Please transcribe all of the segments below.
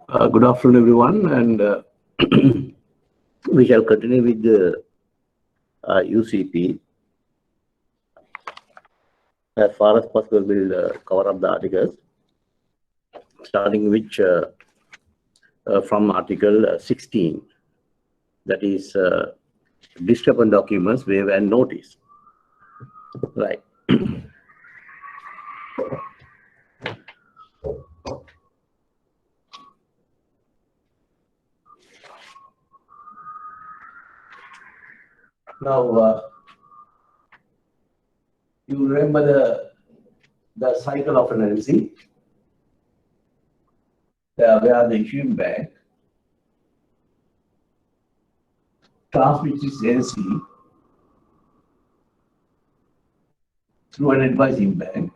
Good afternoon, everyone, and we shall continue with the UCP. As far as possible, we'll cover up the articles, starting which from Article 16, that is discrepant documents, waive and notice. Right. Now, you remember the cycle of an LC, where the issuing bank transmits its LC through an advising bank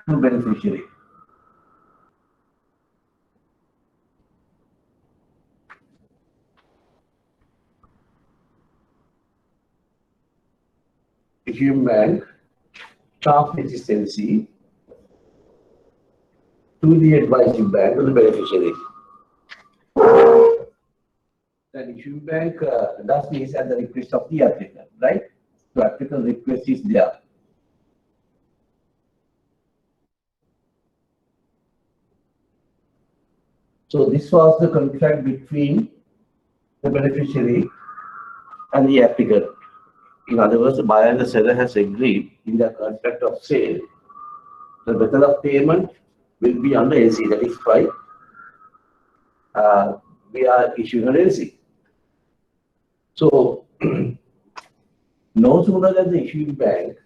to beneficiary. Issuing bank transmits its LC to the advising bank to the beneficiary. The issuing bank does this at the request of the applicant, right? So applicant request is there. So this was the contract between the beneficiary and the applicant. In other words, the buyer and the seller has agreed in the contract of sale. The method of payment will be under LC. That is why we are issuing an LC. So no sooner than the issuing bank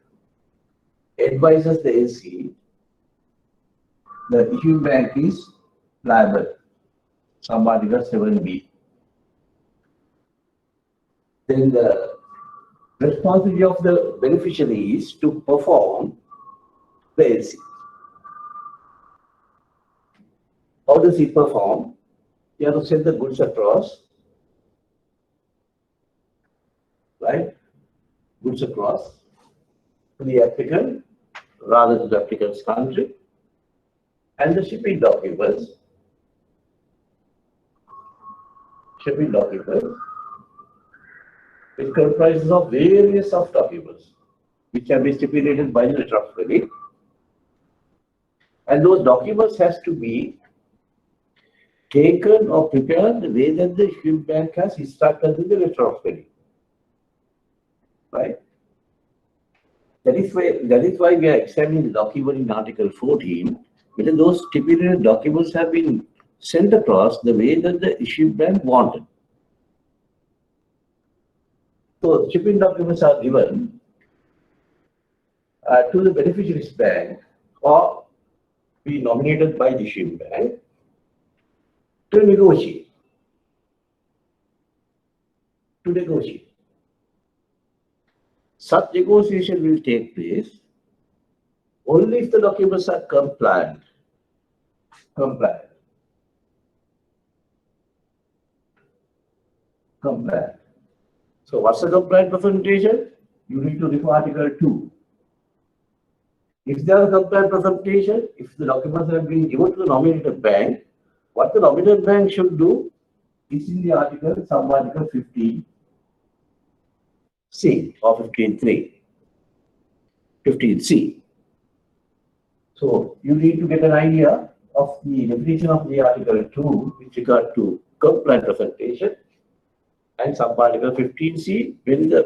advises the LC, the issuing bank is liable. Some Article 7B. Then the responsibility of the beneficiary is to perform the LC. How does he perform? You have to send the goods across, right? Goods across to the applicant, rather to the applicant's country, and the shipping documents. Which comprises of various soft documents, which can be stipulated by the letter of credit, and those documents has to be taken or prepared the way that the issuing bank has instructed in the letter of credit. Right? That is why we are examining the document in Article 14, whether those stipulated documents have been sent across the way that the issuing bank wanted. So shipping documents are given to the beneficiary's bank or be nominated by the issuing bank to negotiate. Such negotiation will take place only if the documents are compliant. So what's the compliant presentation? You need to refer Article 2. If there is a compliant presentation, if the documents have been given to the nominated bank, what the nominated bank should do is in the article, sub-article 15C or 15.3. 15C. So you need to get an idea of the definition of the Article 2 with regard to compliant presentation, and sub-article 15C, when the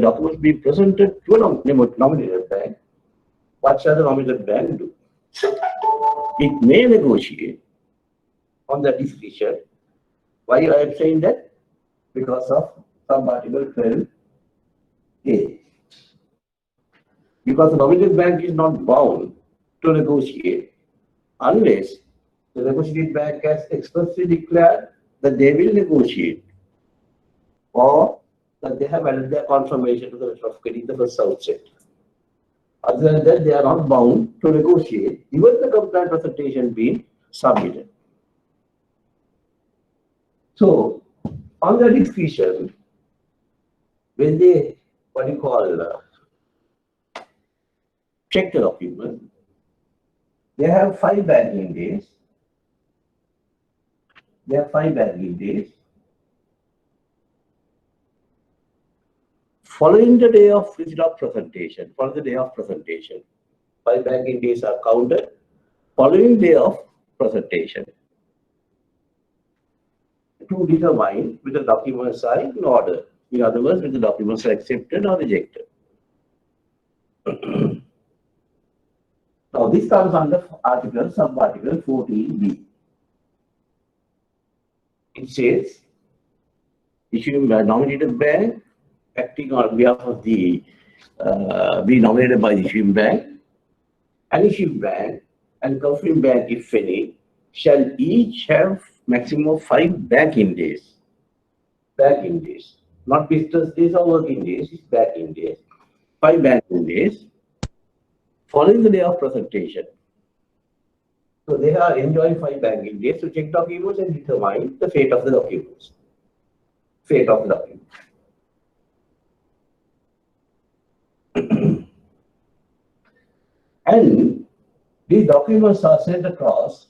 documents be presented to a nominated bank, what shall the nominated bank do? It may negotiate on the discretion. Why I am saying that? Because of sub-article 12A. Because the nominated bank is not bound to negotiate unless the negotiating bank has expressly declared that they will negotiate, or that they have added their confirmation to the letter of credit in the first outset. Other than that, they are not bound to negotiate, even the compliant presentation being submitted. So, on the discretion, when they, check the document. They have 5 banking days. They have 5 banking days. Following the day of visit of presentation, 5 banking days are counted. Following day of presentation, to determine whether the documents are in order. In other words, whether the documents are accepted or rejected. Now, this comes under sub-article 14b. It says, issuing by nominated bank, acting on behalf of the, be nominated by the issuing bank, an issuing bank, and conferring bank, if any, shall each have maximum of 5 banking days. Banking days. Not business days or working days, it's banking days. 5 banking days following the day of presentation. So they are enjoying 5 banking days to check documents and determine the fate of the documents. Fate of the documents. And these documents are sent across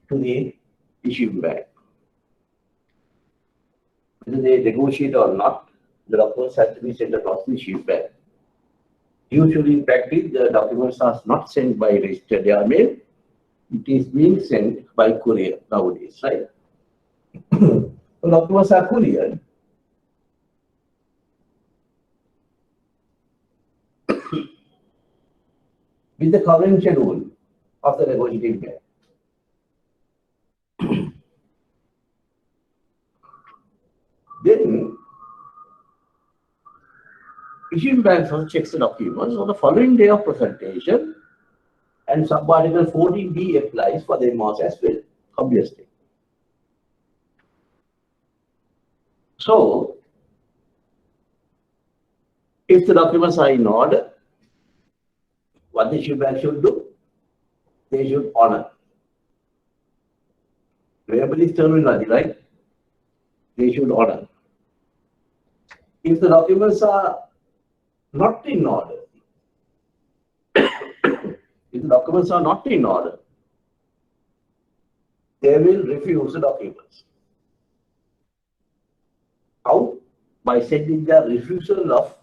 to the issuing bank. Whether they negotiate or not, the documents have to be sent across to the issuing bank. Usually, in practice, the documents are not sent by registered mail. It is being sent by courier nowadays, right? The documents are couriered. With the current schedule of the negotiating bank. Then, issuing bank first checks the documents on the following day of presentation, and sub-article 14b applies for the amounts as well, obviously. So, if the documents are in order, what the issuing bank should do? They should honor. Remember this terminology, right? They should honor. If the documents are not in order, if the documents are not in order, they will refuse the documents. How? By sending the refusal of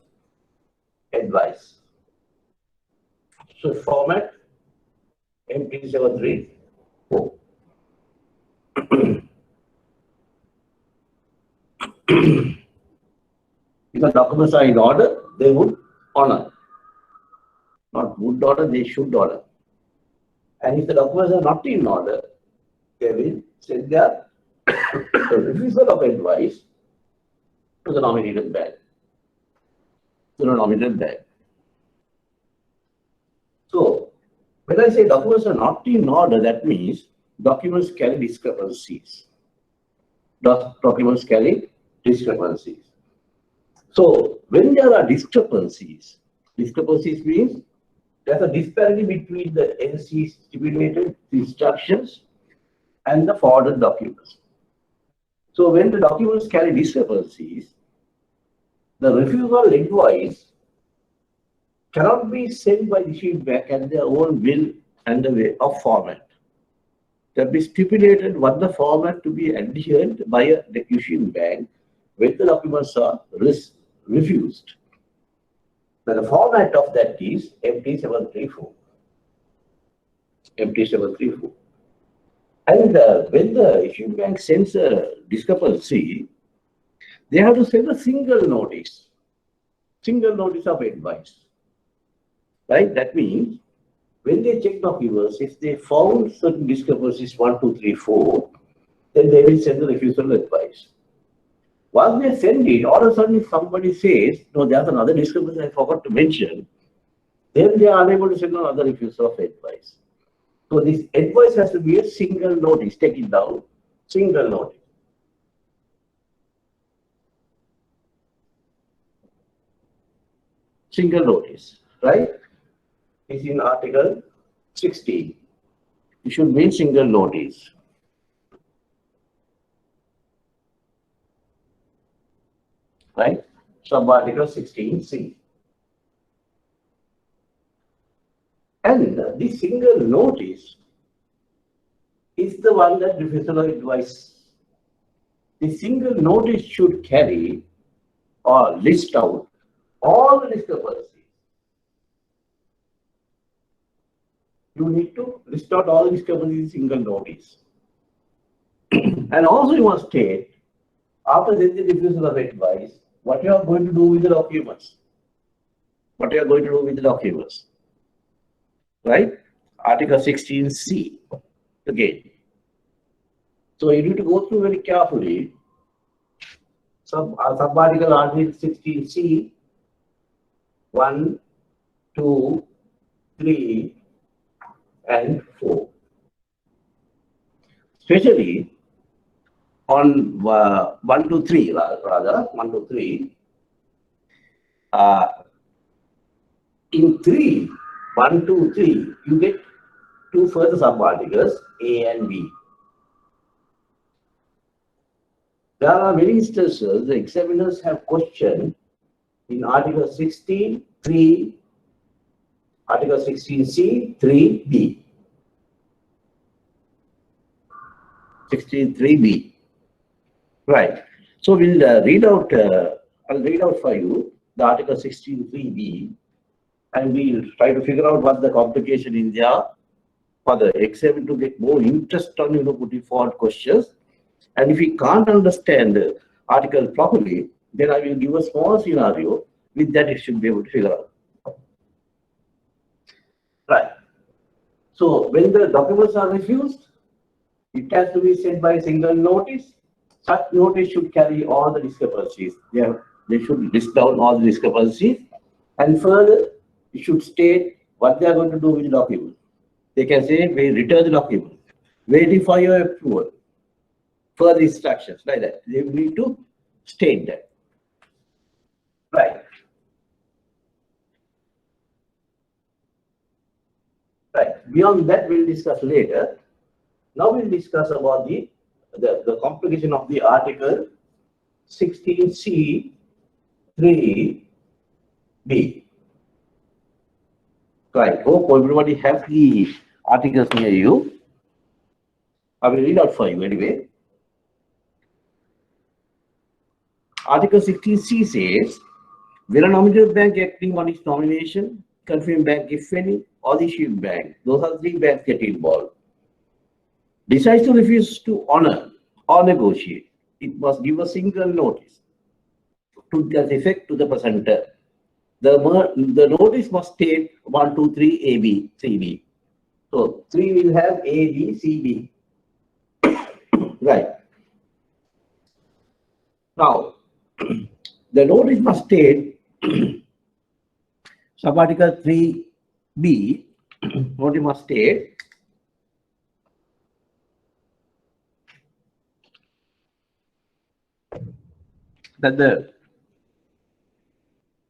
advice. So format D03. If the documents are in order, they would honor. Not would order, they should order. And if the documents are not in order, they will send their refusal of advice to the nominated bank. So, when I say documents are not in order, that means documents carry discrepancies. Documents carry discrepancies. So, when there are discrepancies means there's a disparity between the NC stipulated instructions and the forwarded documents. So, when the documents carry discrepancies, the refusal advice cannot be sent by the issuing bank at their own will and the way of format. There be stipulated what the format to be adhered by the issuing bank when the documents are refused. Now, the format of that is MT734. MT734. And when the issuing bank sends a discrepancy, they have to send a single notice of advice. Right? That means when they check documents, if they found certain discrepancies 1, 2, 3, 4, then they will send the refusal advice. Once they send it, all of a sudden if somebody says, no, there's another discrepancy I forgot to mention, then they are unable to send another refusal of advice. So this advice has to be a single notice. Take it down, single notice. Single notice, right? Is in Article 16. It should mean single notice. Right? Sub-article 16C. this single notice is the one that refusal of advice. The single notice should carry or list out all the discrepancies. You need to list out all the discrepancies in single notice. And also you must state, after the refusal of advice, what you are going to do with the documents. What you are going to do with the documents. Right? Article 16C. Again. So you need to go through very carefully. Sub-article Article 16C, 1, 2, 3, and 4. Especially on 1 to 3, rather, 1 to 3. In 3, 1, 2, 3, you get two further sub-articles, A and B. There are many instances the examiners have questioned in Article 16, 3, Article 16C, 3B. 16.3b. Right. So we'll read out, I'll read out for you the Article 16.3b, and we'll try to figure out what the complication in there for the exam to get more interest on, putting forward questions. And if we can't understand the article properly, then I will give a small scenario. With that, it should be able to figure out. Right. So when the documents are refused, it has to be sent by a single notice. Such notice should carry all the discrepancies. They should list down all the discrepancies, and further, it should state what they are going to do with the document. They can say, we return the document, waiting for your approval, further instructions, like that. They need to state that. Right. Right. Beyond that, we'll discuss later. Now we'll discuss about the complication of the Article 16C 3B. Right. Hope everybody has the articles near you. I will read out for you anyway. Article 16C says, when a nominated bank acting on its nomination, confirming bank if any, or the issuing bank, those are three banks get involved, decides to refuse to honor or negotiate, it must give a single notice to that effect to the presenter. The notice must state 1, 2, 3, A, B, C, B. So 3 will have A, B, C, B. Right. Now, the notice must state sub-article 3B, notice must state that the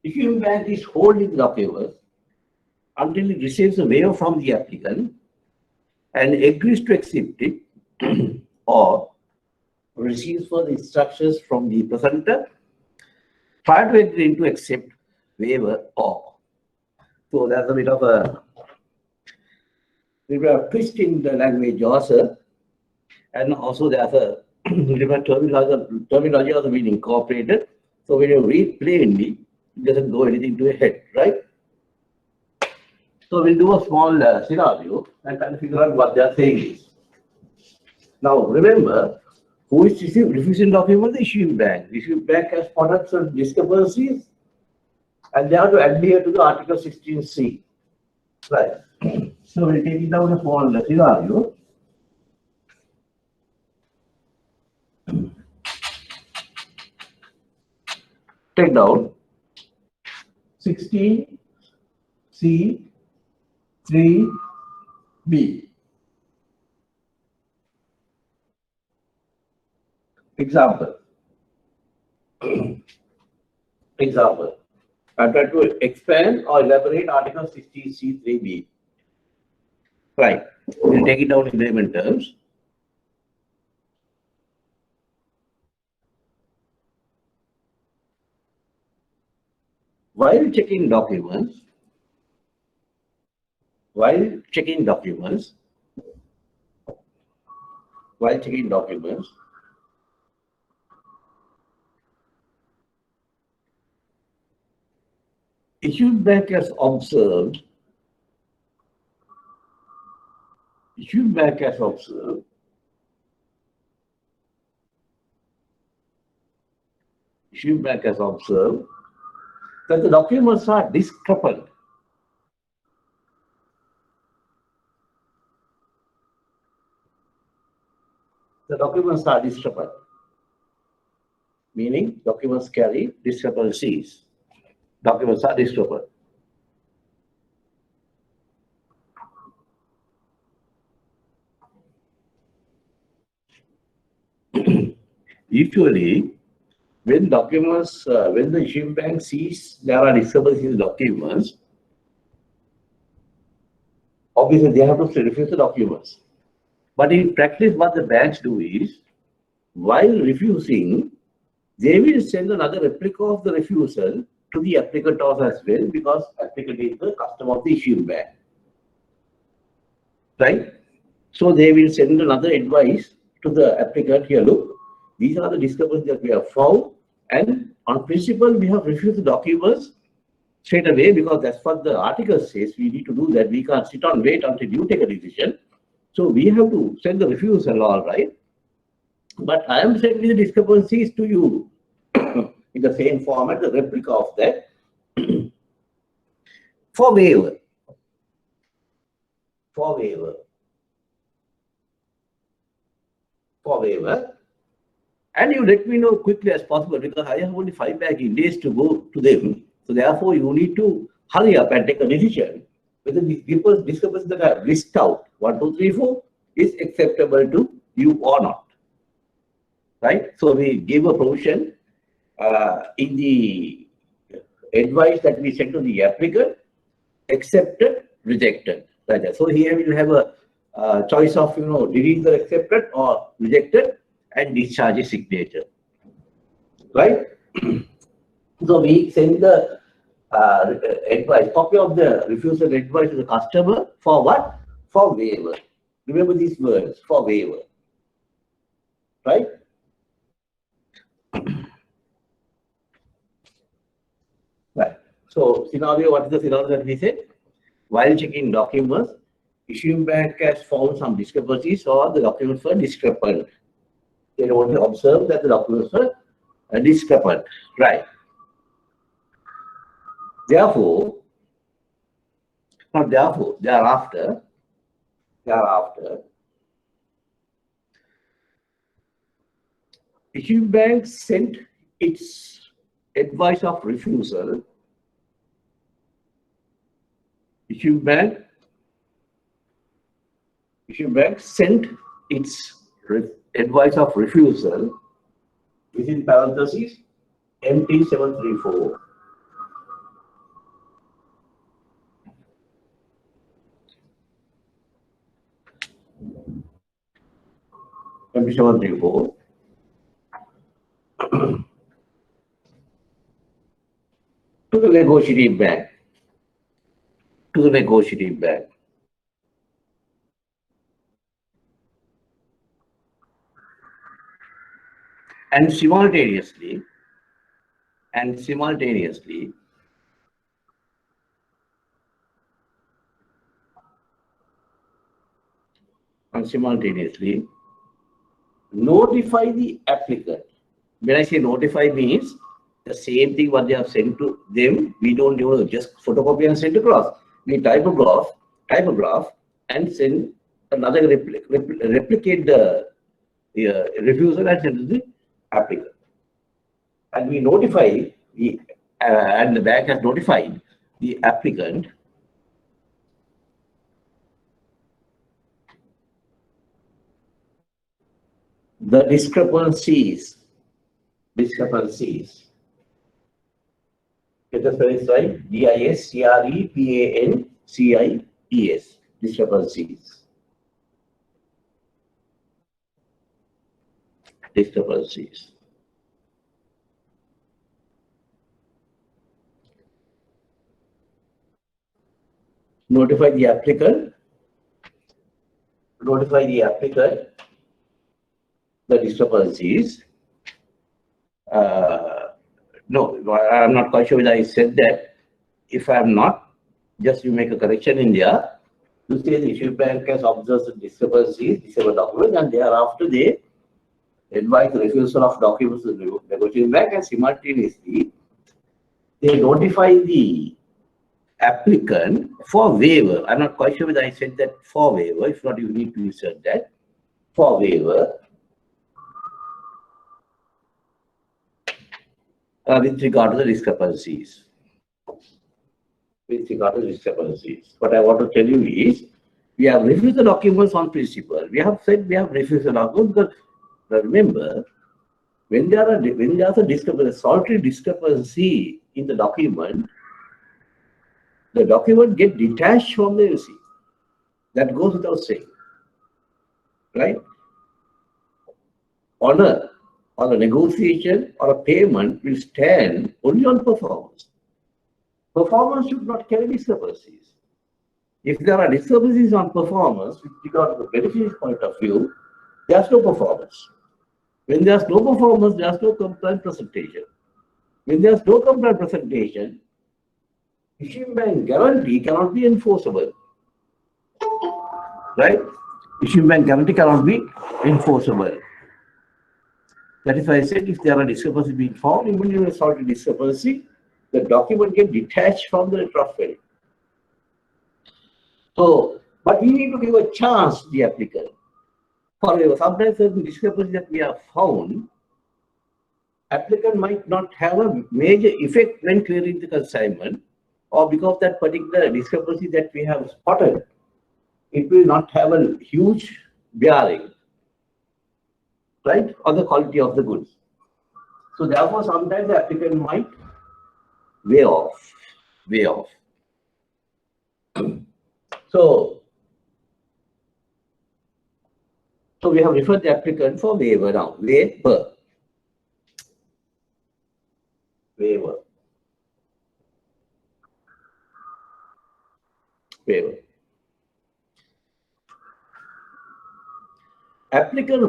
issuing bank is holding the documents until it receives a waiver from the applicant and agrees to accept it or receives further instructions from the presenter prior to agreeing to accept waiver or. So there's a bit of a twist in the language also, and also there's a different terminology also being incorporated. So when you read plainly, it doesn't go anything to your head, right? So we'll do a small scenario and try to figure out what they are saying is. Now remember, who is refusing document? The issuing bank. The issuing bank has spotted some discrepancies, and they have to adhere to the Article 16C. Right. So we'll take it down a small scenario. Take down 16C 3B. Example. Example. I try to expand or elaborate Article 16C 3B. Right. We'll take it down in layman terms. While checking documents, while checking documents, issued bank has observed, issued bank has observed issued bank has observed that the documents are discrepant. The documents are discrepant, meaning documents carry discrepancies. Documents are discrepant. Usually, when documents, when the issuing bank sees there are discrepancies in documents, obviously they have to refuse the documents. But in practice, what the banks do is, while refusing, they will send another replica of the refusal to the applicant as well, because applicant is the customer of the issuing bank. Right? So they will send another advice to the applicant here. Look, these are the discrepancies that we have found, and on principle, we have refused the documents straight away because that's what the article says. We need to do that. We can't sit and wait until you take a decision. So we have to send the refusal, all right. But I am sending the discrepancies to you in the same format, the replica of that for waiver. For waiver. For waiver. And you let me know quickly as possible because I have only 5 banking days to go to them. So therefore, you need to hurry up and take a decision whether the discrepancies that I have listed out 1, 2, 3, 4 is acceptable to you or not. Right? So we give a provision in the advice that we send to the applicant, accepted, rejected. Like that. So here we will have a choice of delete the accepted or rejected and discharge signature. Right? So we send the advice, copy of the refusal advice to the customer for what? For waiver. Remember these words, for waiver. Right? Right. So scenario, what is the scenario that we said? While checking documents, issuing bank has found some discrepancies or the documents were discrepant. They only observe that the documents were discrepant. Right. Therefore, thereafter, issuing bank sent its advice of refusal. Issuing bank sent its advice of refusal within parentheses MT734. MT734 to the negotiating bank. And simultaneously, notify the applicant. When I say notify means the same thing what they have sent to them, we don't just photocopy and send across. We typograph and send another replicate the refusal and send to the applicant. And we notify the and the bank has notified the applicant the discrepancies. Get the spelling right? DISCREPANCIES. Discrepancies. notify the applicant, the discrepancies. No, I'm not quite sure whether I said that. If I'm not, just you make a correction in there. You say the issue bank has observed the discrepancies, disable documents, and thereafter they advise the refusal of documents to the negotiating bank, and simultaneously they notify the applicant for waiver. I'm not quite sure whether I said that for waiver. If not, you need to insert that for waiver with regard to the discrepancies. What I want to tell you is, we have refused the documents on principle. We have said we have refused the documents because, remember, when there's a discrepancy, solitary discrepancy in the document gets detached from the receipt. That goes without saying, right? Honor or a negotiation or a payment will stand only on performance. Performance should not carry discrepancies. If there are discrepancies on performance with regard to the beneficiary point of view, there's no performance. When there's no performance, there's no compliant presentation. When there's no compliant presentation, issuing bank guarantee cannot be enforceable. Right? Issuing bank guarantee cannot be enforceable. That is why I said if there are discrepancies being found, even if a solitary discrepancy, the document gets detached from the letter of credit. So, but we need to give a chance to the applicant. However, sometimes certain discrepancies that we have found, applicant might not have a major effect when clearing the consignment, or because that particular discrepancy that we have spotted, it will not have a huge bearing, right, on the quality of the goods. So therefore, sometimes the applicant might way off. So we have referred the applicant for waiver now. Waiver. Applicant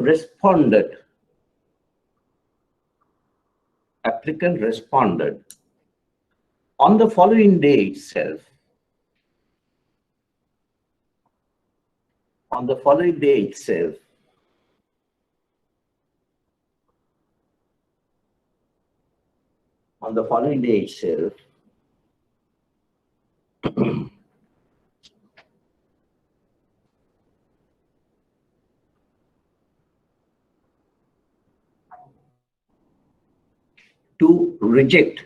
responded on the following day itself. To reject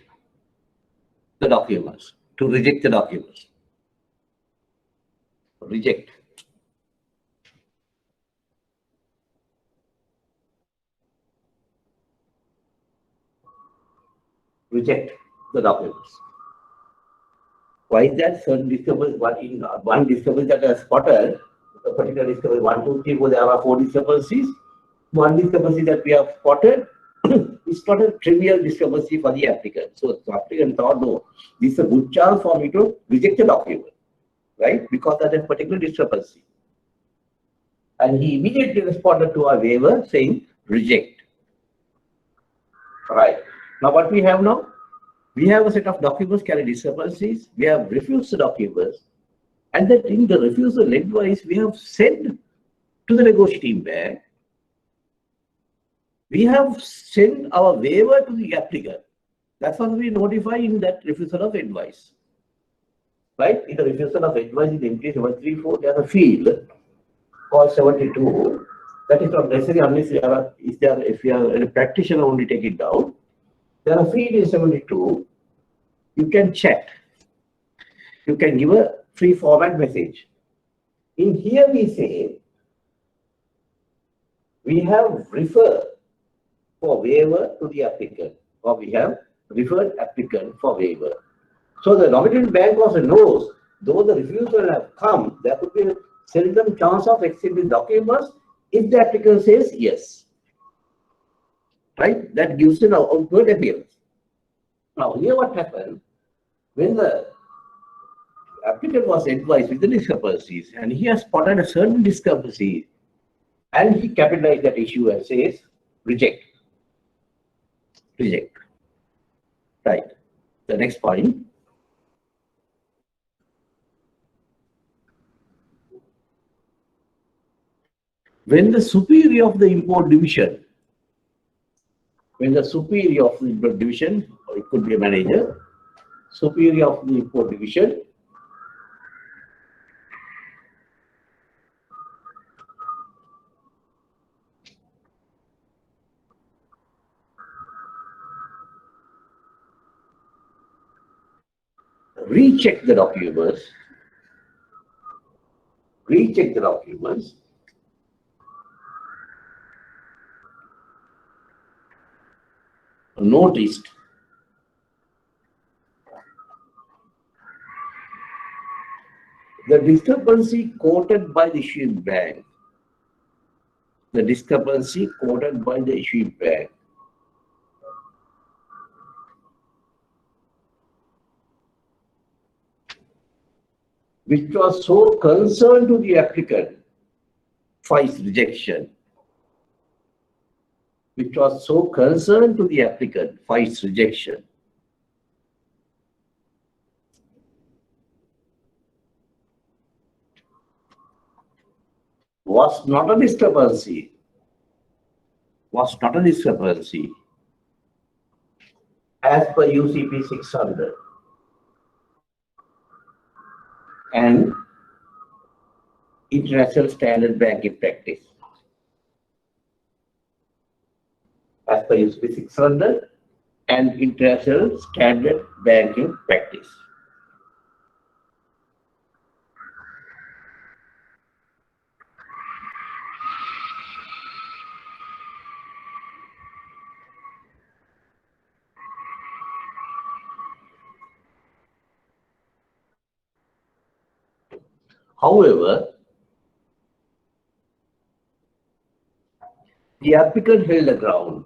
the documents. Reject the documents. Why is that? Certain discoveries, one discovery that I spotted, a particular discovery 1, 2, 3, 4, there are 4 discrepancies. One discrepancy that we have spotted is not a trivial discrepancy for the applicant. So the applicant thought, no, this is a good chance for me to reject the document, right? Because of that particular discrepancy. And he immediately responded to our waiver saying reject. Right. Now what we have now? We have a set of documents carry discrepancies. We have refused the documents. And that in the refusal advice, we have sent to the negotiating bank. We have sent our waiver to the applicant. That's what we notify in that refusal of advice. Right? In the refusal of advice in MT 734, there's a field called 72. That is not necessary unless if you are a practitioner, only take it down. There are field in 72. You can chat. You can give a free format message. In here we say we have referred for waiver to the applicant, or we have referred applicant for waiver. So the nominated bank also knows, though the refusal have come, there could be a seldom chance of accepting documents if the applicant says yes. Right? That gives an outward appearance. Now here what happened, when the applicant was advised with the discrepancies, and he has spotted a certain discrepancy, and he capitalized that issue and says reject. Reject. Right. The next point. When the superior of the import division, or it could be a manager, superior of the import division recheck the documents, noticed the discrepancy quoted by the issuing bank, which was so concerned to the applicant, finds rejection. Was not a discrepancy. As per UCP 600 and International Standard Banking Practice. As per UCP 600 and International Standard Banking Practice. However, the applicant held the ground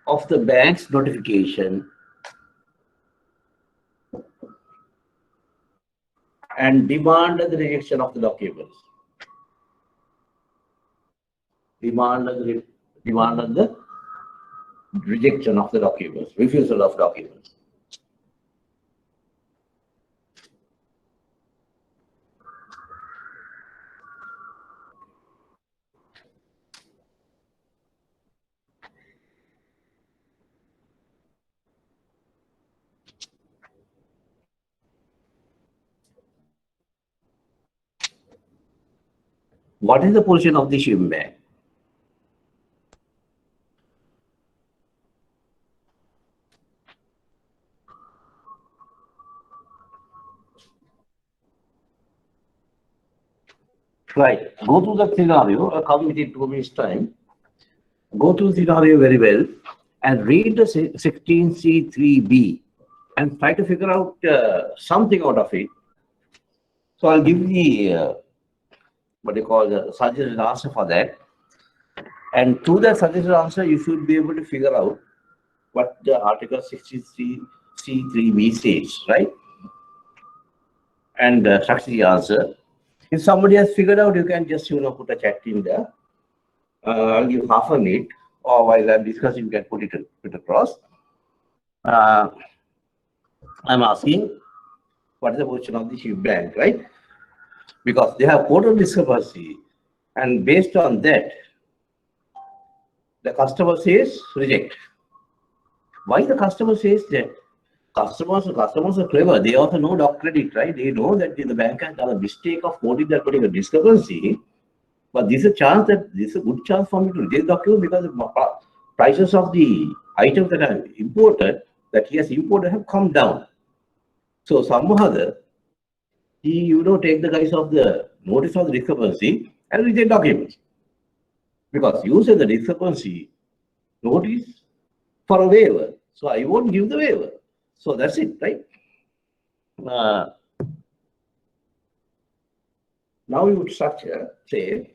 of the bank's notification and demanded the rejection of the documents. Refusal of documents. What is the position of the issuing bank? Right. Go through the scenario. I'll come within 2 minutes' time. Go through the scenario very well and read the 16C3B and try to figure out something out of it. So I'll give the what you call the suggested answer for that. And through that suggested answer, you should be able to figure out what the article 63C3B says, right? And such the answer. If somebody has figured out, you can just put a chat in there. I'll give half a minute, or while I'm discussing, you can put it across. I'm asking, what is the position of the chief bank, right? Because they have quoted discrepancy, and based on that, the customer says reject. Why the customer says that? Customers are clever. They also know doc credit, right? They know that the bank has done a mistake of quoting that particular discrepancy. But this is a good chance for me to reject the document because the prices of the items that are imported, that he has imported, have come down. So somehow other, he take the guise of the notice of the discrepancy and reject documents. Because you said the discrepancy notice for a waiver. So I won't give the waiver. So that's it, right? Now we would structure, say,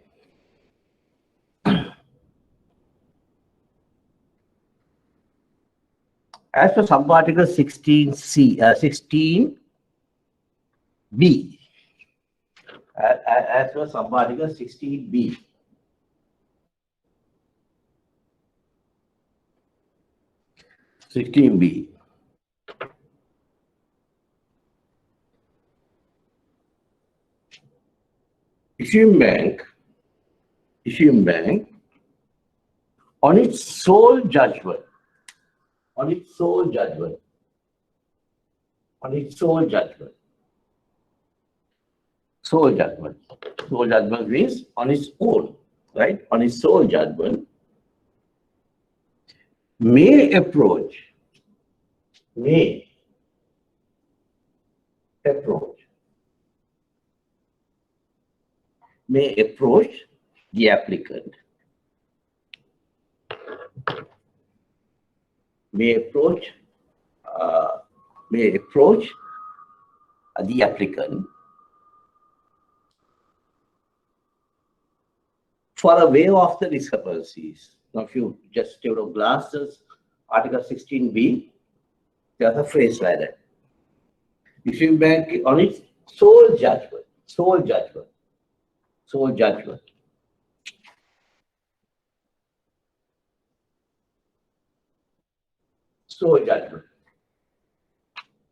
As per subarticle 16C, 16B, as per subarticle 16B, issuing bank on its sole judgment, on its sole judgment means on its own, right? On its sole judgment, may approach the applicant, for a waiver of the discrepancies. Now, if you just glasses Article 16B, there's a phrase like that. Issuing bank on its sole judgment.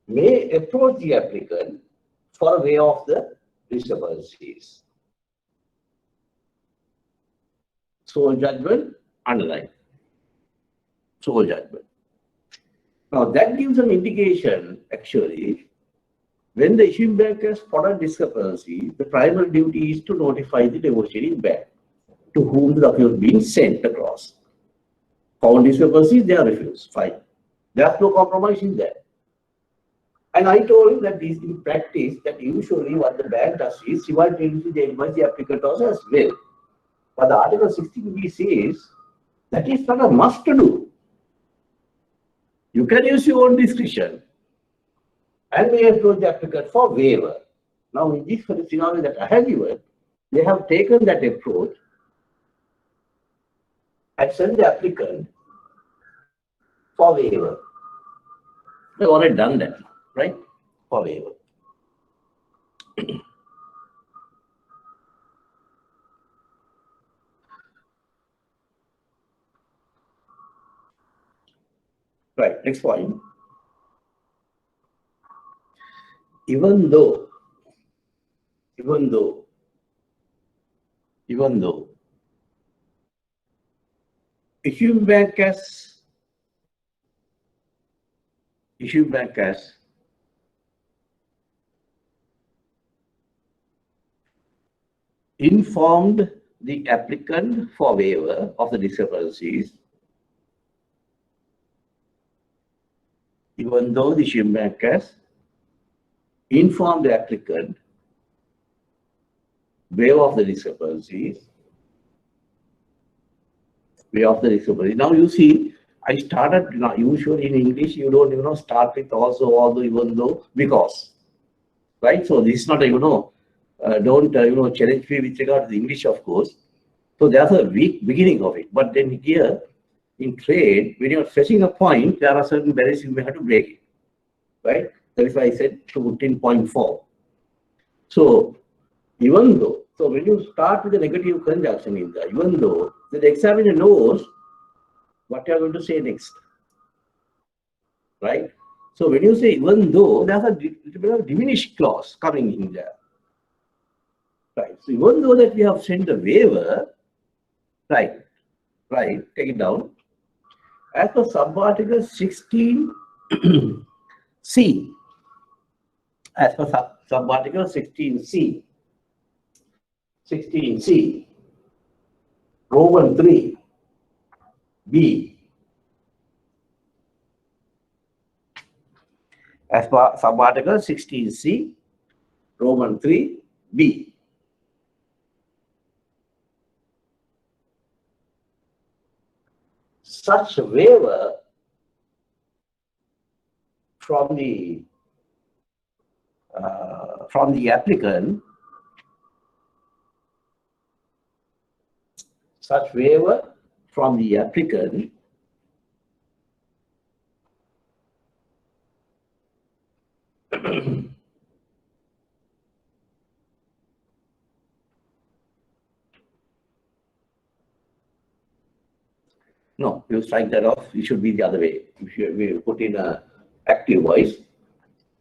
May approach the applicant for a waiver of the discrepancies. Sole judgment, underline. Sole judgment. Now that gives an indication, actually, when the issuing bank has spotted discrepancy, the primary duty is to notify the negotiating bank to whom the document is being sent across. Found discrepancies, they are refused. Fine. There's no compromise in that. And I told you that this in practice, that usually what the bank does is simultaneously they advise the applicant also as well. But the Article 16B says that is not a must to do. You can use your own discretion and may approach the applicant for waiver. Now, in this scenario that I have given, they have taken that approach and sent the applicant for waiver. They've already done that, right? For waiver. Right, next point. Even though issuing bank has informed the applicant for waiver of the discrepancies, even though the issuing bank has informed the applicant waiver of the discrepancies. Now you see, I started, usually in English, you don't, start with also, although, even though, because, right? So this is not, don't, challenge me with regard to the English, of course. So there's a weak beginning of it. But then here, in trade, when you're fetching a point, there are certain barriers you may have to break it, right? That is why I said 15.4. So even though, so when you start with the negative conjunction in there, even though, the examiner knows what you are going to say next, right? So when you say even though, there's a little bit of diminished clause coming in there, right? So even though that we have sent the waiver, right, take it down. As per subarticle 16C, as per subarticle 16C, Roman 3, B. As per subarticle 16C, Roman 3, B. Such waiver from the applicant, No, you strike that off. It should be the other way. We put in a active voice.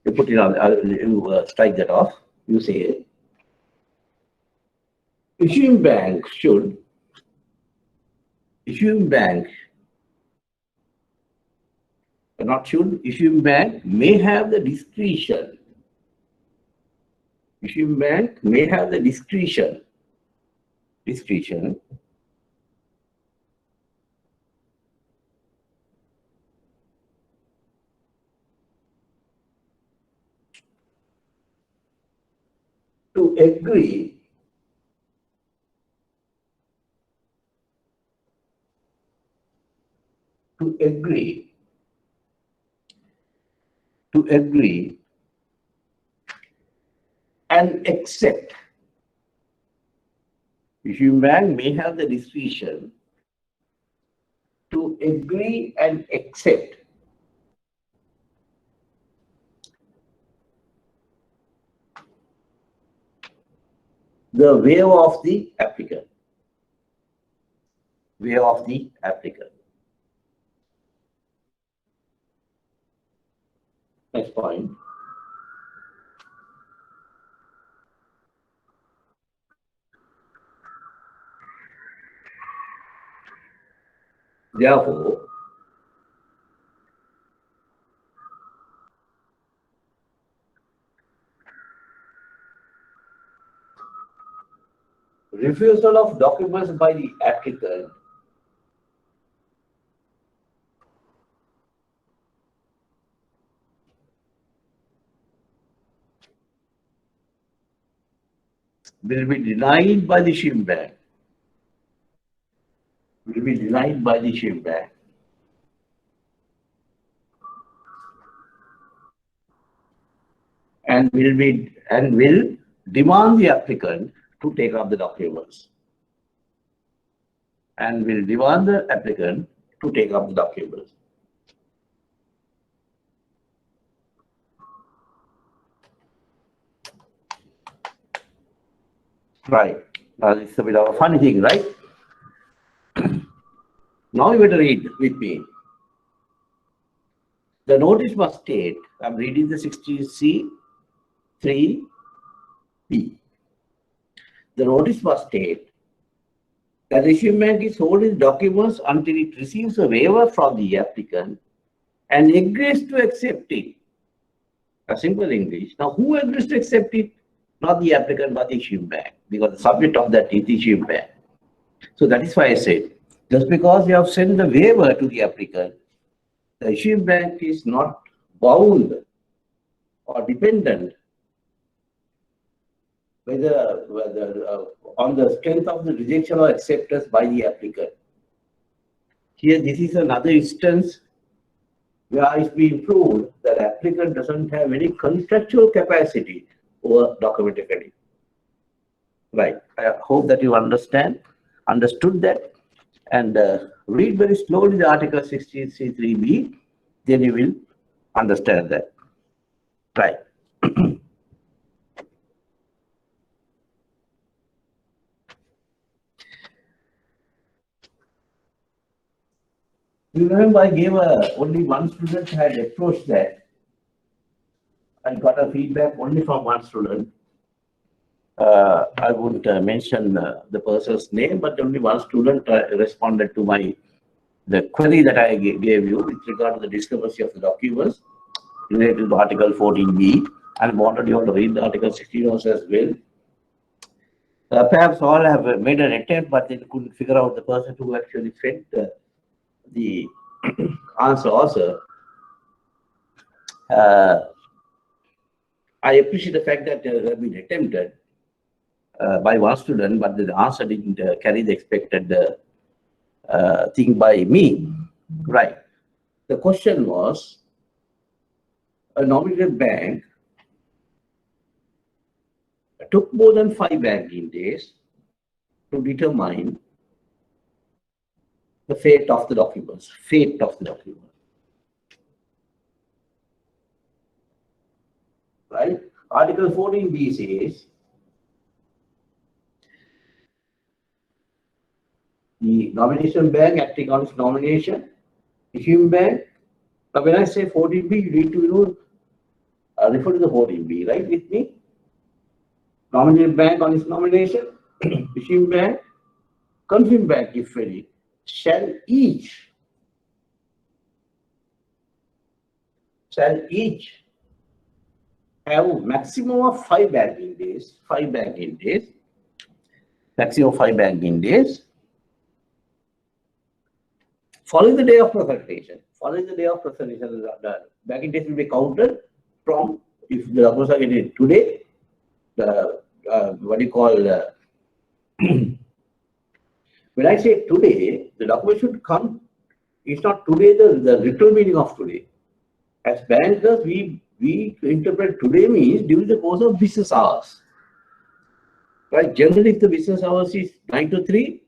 You put in you strike that off. You say issuing bank issuing bank may have the discretion. Issuing bank may have the discretion to agree and accept. Issuing bank may have the discretion to agree and accept the waiver of the applicant. Next point. Therefore, refusal of documents by the applicant will be denied by the issuing bank. And will demand the applicant to take up the documents. Right. Now it's a bit of a funny thing, right? Now you better read with me. The notice must state, I'm reading the 60C 3B. The notice must state that the issuing bank is holding documents until it receives a waiver from the applicant and agrees to accept it. A simple English. Now, who agrees to accept it? Not the applicant, but the issuing bank, because the subject of that is the issuing bank. So that is why I said, just because you have sent the waiver to the applicant, the issuing bank is not bound or dependent whether on the strength of the rejection or acceptance by the applicant. Here, this is another instance where it's been proved that applicant doesn't have any contractual capacity over document credit. Right. I hope that you understood that, and read very slowly the Article 60C3B, then you will understand that. Right. You remember I gave only one student had approached that. I got a feedback only from one student. I won't mention the person's name, but only one student responded to the query that I gave you with regard to the discrepancy of the documents related to Article 14B, and wanted you all to read the Article 16 also as well. Perhaps all have made an attempt, but they couldn't figure out the person who actually sent the answer also. I appreciate the fact that it has been attempted by one student, but the answer didn't carry the expected thing by me. Right. The question was, a nominated bank took more than 5 banking days to determine the fate of the documents. Article 14B says the nomination bank acting on its nomination, issuing bank. Now, when I say 14B, you need to refer to the 14B, right? With me, nominated bank on its nomination, issuing bank, confirmed bank, if any, shall each have maximum of 5 banking days, maximum of 5 banking days, following the day of presentation. The banking days will be counted from, if the documents are getting today, what do you call, when I say today, the document should come, it's not today the literal meaning of today. As bankers, we interpret today means during the course of business hours. Right? Generally, if the business hours is 9 to 3,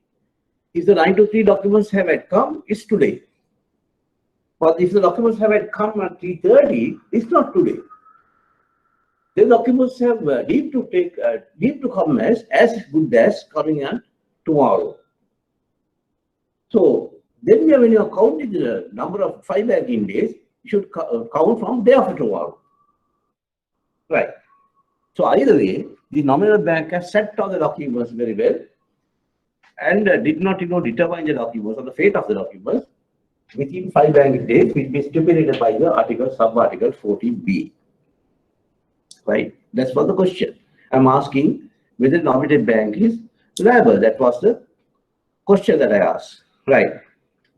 if the 9 to 3 documents have come, it's today. But if the documents have come at 3:30, it's not today. The documents have need to come as good as coming on tomorrow. So then when you are counting the number of 5 banking days, you should count from day after tomorrow. Right. So either way, the nominal bank has set all the documents very well and did not determine the documents or the fate of the documents within 5 banking days, which is stipulated by the sub-article 14B. Right? That's for the question. I'm asking whether the nominated bank is liable. That was the question that I asked. Right.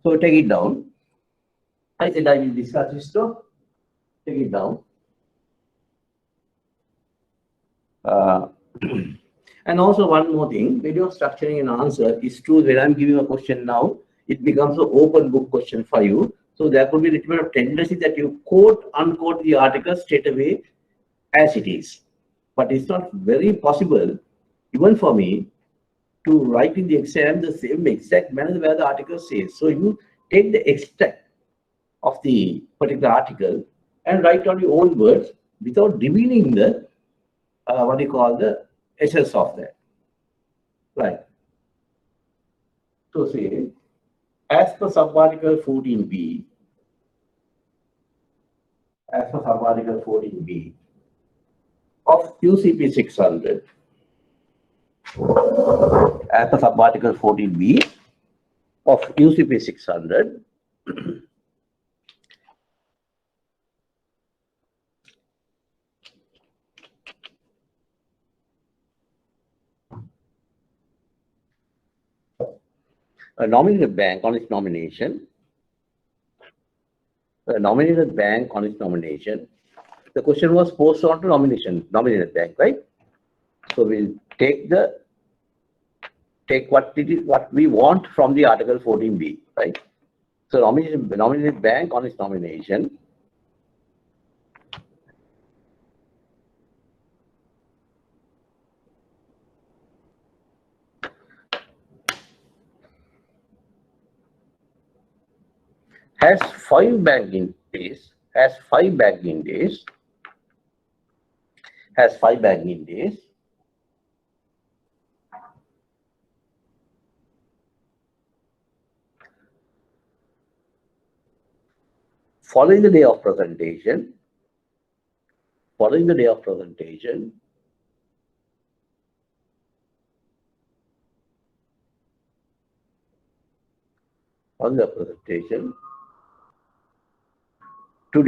So take it down. I said I will discuss this, so take it down. And also one more thing, when you're structuring an answer, it's true when I'm giving a question now, it becomes an open book question for you. So there could be a little bit of tendency that you quote, unquote the article straight away as it is. But it's not very possible, even for me, to write in the exam the same exact manner where the article says. So you take the extract of the particular article and write on your own words without revealing the what do you call the essence of that. Right. So say, as per sub-article 14B, of QCP 600, as per sub-article 14B of QCP 600, a nominated bank on its nomination, the question was posed on to nominated bank, right? So we'll take what we want from the article 14B, right? So nominated bank on its nomination has 5 banking days, following the day of presentation, to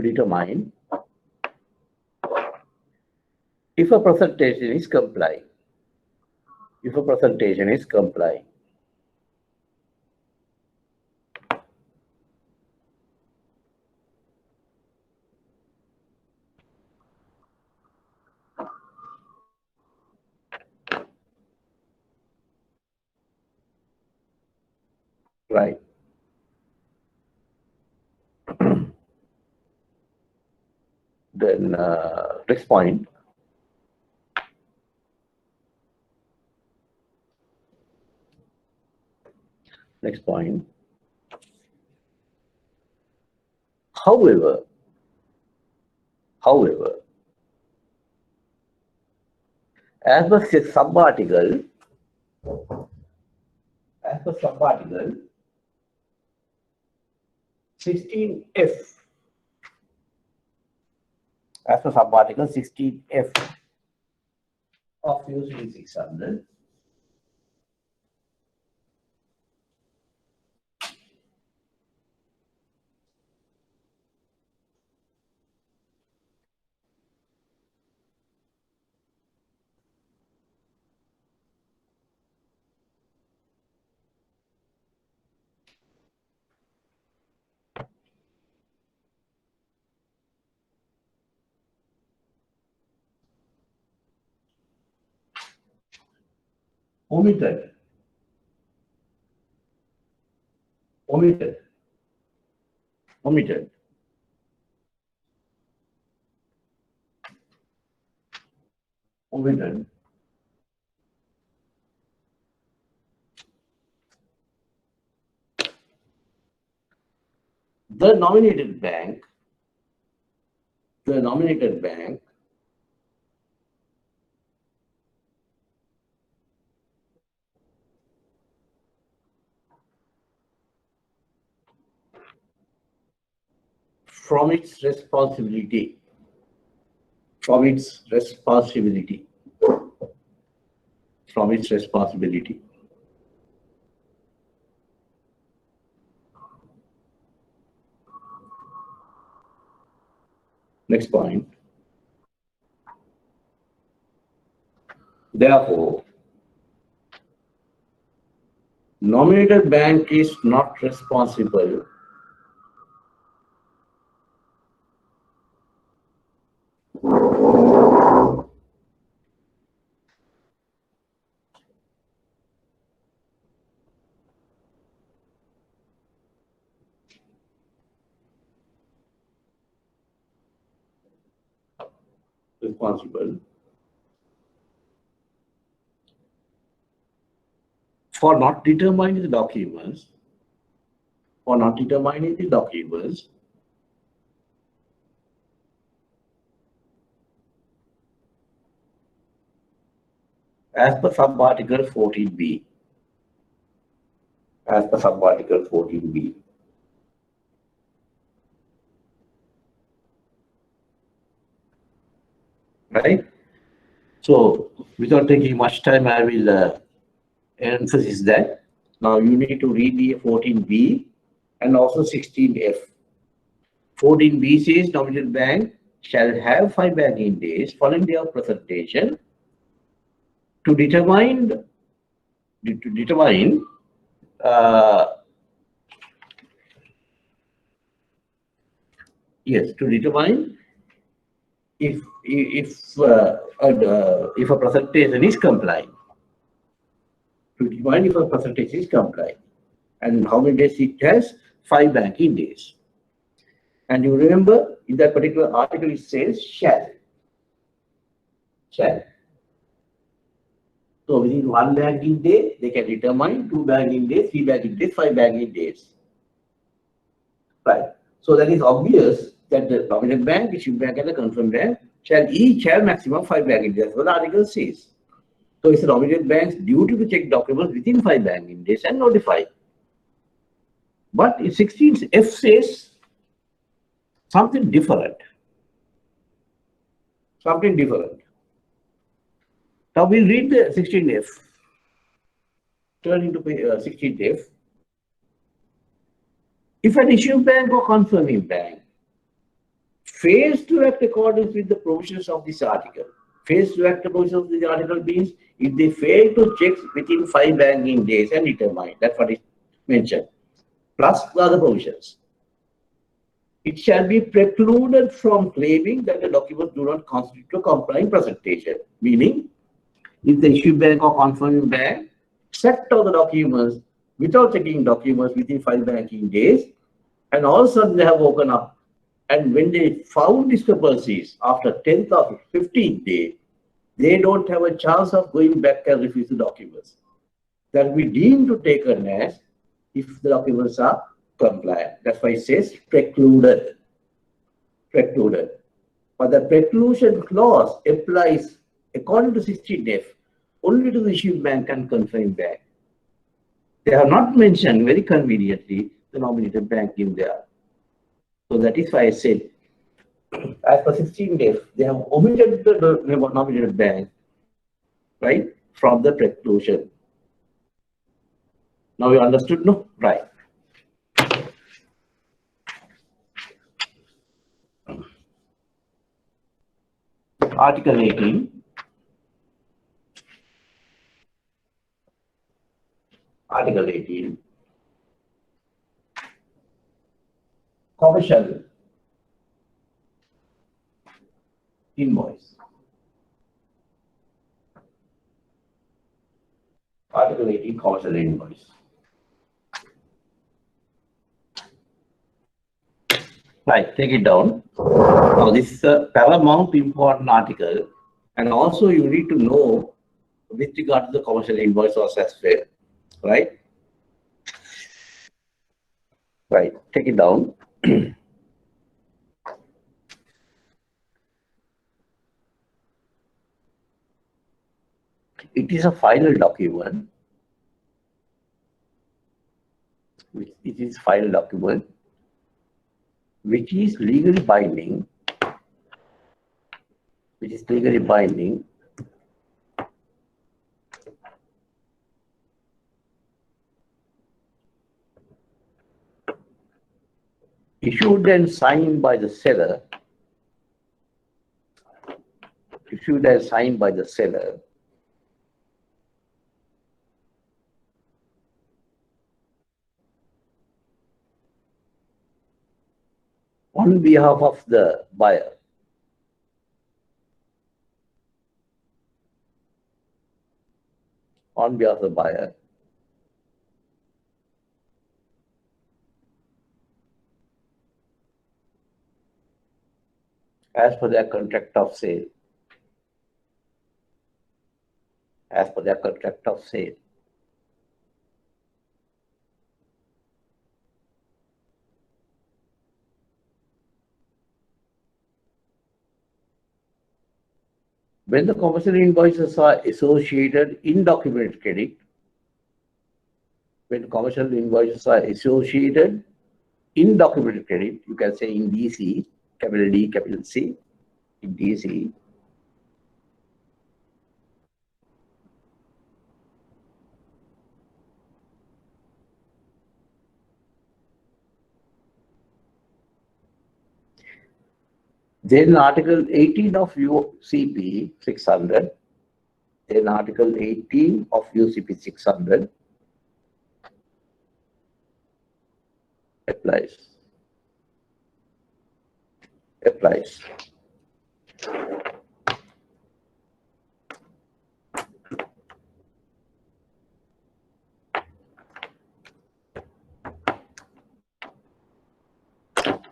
determine if a presentation is complying. Right. Then next point. However, However, as per sub-article 16F, as per sub-article 16F of UCD 600, omitted the nominated bank from its responsibility. Next point. Therefore, nominated bank is not responsible for not determining the documents, as per sub-article 14B. Right? So, without taking much time, I will emphasize that. Now, you need to read the 14B and also 16F. 14B says nominated bank shall have 5 banking days following day of presentation to determine if a presentation is compliant. And how many days it has? 5 banking days. And you remember in that particular article it says shall. So within 1 banking day, they can determine 2 banking days, 3 banking days, 5 banking days. Right. So that is obvious that the nominated bank, issued bank, and the confirmed bank shall each have maximum 5 banking days. That's what the article says. So it's the nominated bank's duty to check documents within 5 banking days and notify. But in 16F says something different. Now we'll read the 16F. Turn into 16F. If an issuing bank or confirming bank fails to act according with the provisions of this article, means if they fail to check within 5 banking days and determine, that's what is mentioned, plus the other provisions, it shall be precluded from claiming that the documents do not constitute a complying presentation. Meaning, if the issuing bank or confirming bank set all the documents without checking documents within 5 banking days, and all of a sudden they have woken up, and when they found discrepancies after 10th or 15th day, they don't have a chance of going back and refuse the documents. That will be deemed to take an as if the documents are compliant. That's why it says precluded. But the preclusion clause applies according to 16F only to the issuing bank and conferring bank. They have not mentioned very conveniently the nominated bank in there. So that is why I said, as per 16F, they have omitted the nominated bank, right, from the preclusion. Now you understood, no? Right. Article 18. Article 18. Commercial invoice. Article 18, commercial invoice. Right, take it down. Now this is a paramount important article, and also you need to know with regard to the commercial invoice or as well, right? Right, take it down. It is a final document. It is final document which is legally binding. Which is legally binding. Issued and signed by the seller. Issued and signed by the seller. On behalf of the buyer. On behalf of the buyer. As per their contract of sale. As per their contract of sale. When the commercial invoices are associated in documented credit, when commercial invoices are associated in documented credit, you can say in DC, capital D, capital C, in DC. Then Article 18 of UCP 600, then Article 18 of UCP 600 applies. Applies.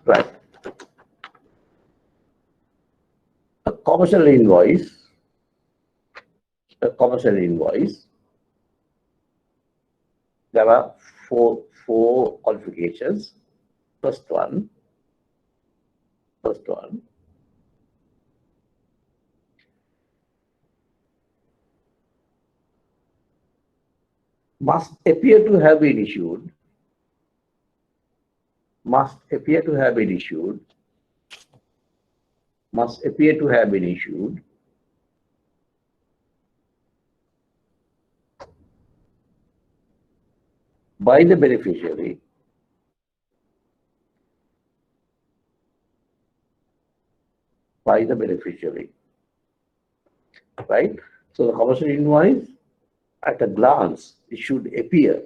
Right. A commercial invoice, there are four qualifications. First one, must appear to have been issued, must appear to have been issued by the beneficiary right? So the commercial invoice, at a glance, it should appear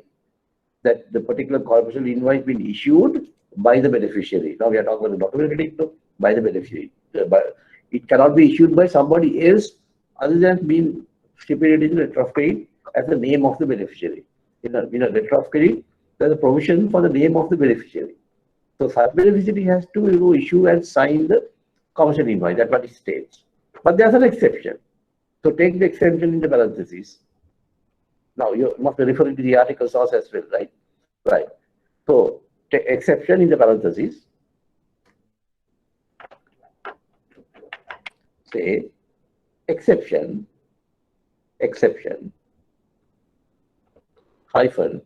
that the particular commercial invoice been issued by the beneficiary. Now we are talking about the documented credit by the beneficiary. But it cannot be issued by somebody else other than being stipulated in the letter of credit as the name of the beneficiary. In a letter of credit, there is a provision for the name of the beneficiary. So such beneficiary has to issue and sign the commercial invoice. That's what it states. But there's an exception. So take the exception in the parentheses. Now you must be referring to the article source as well, right? Right. So take exception in the parentheses. say exception hyphen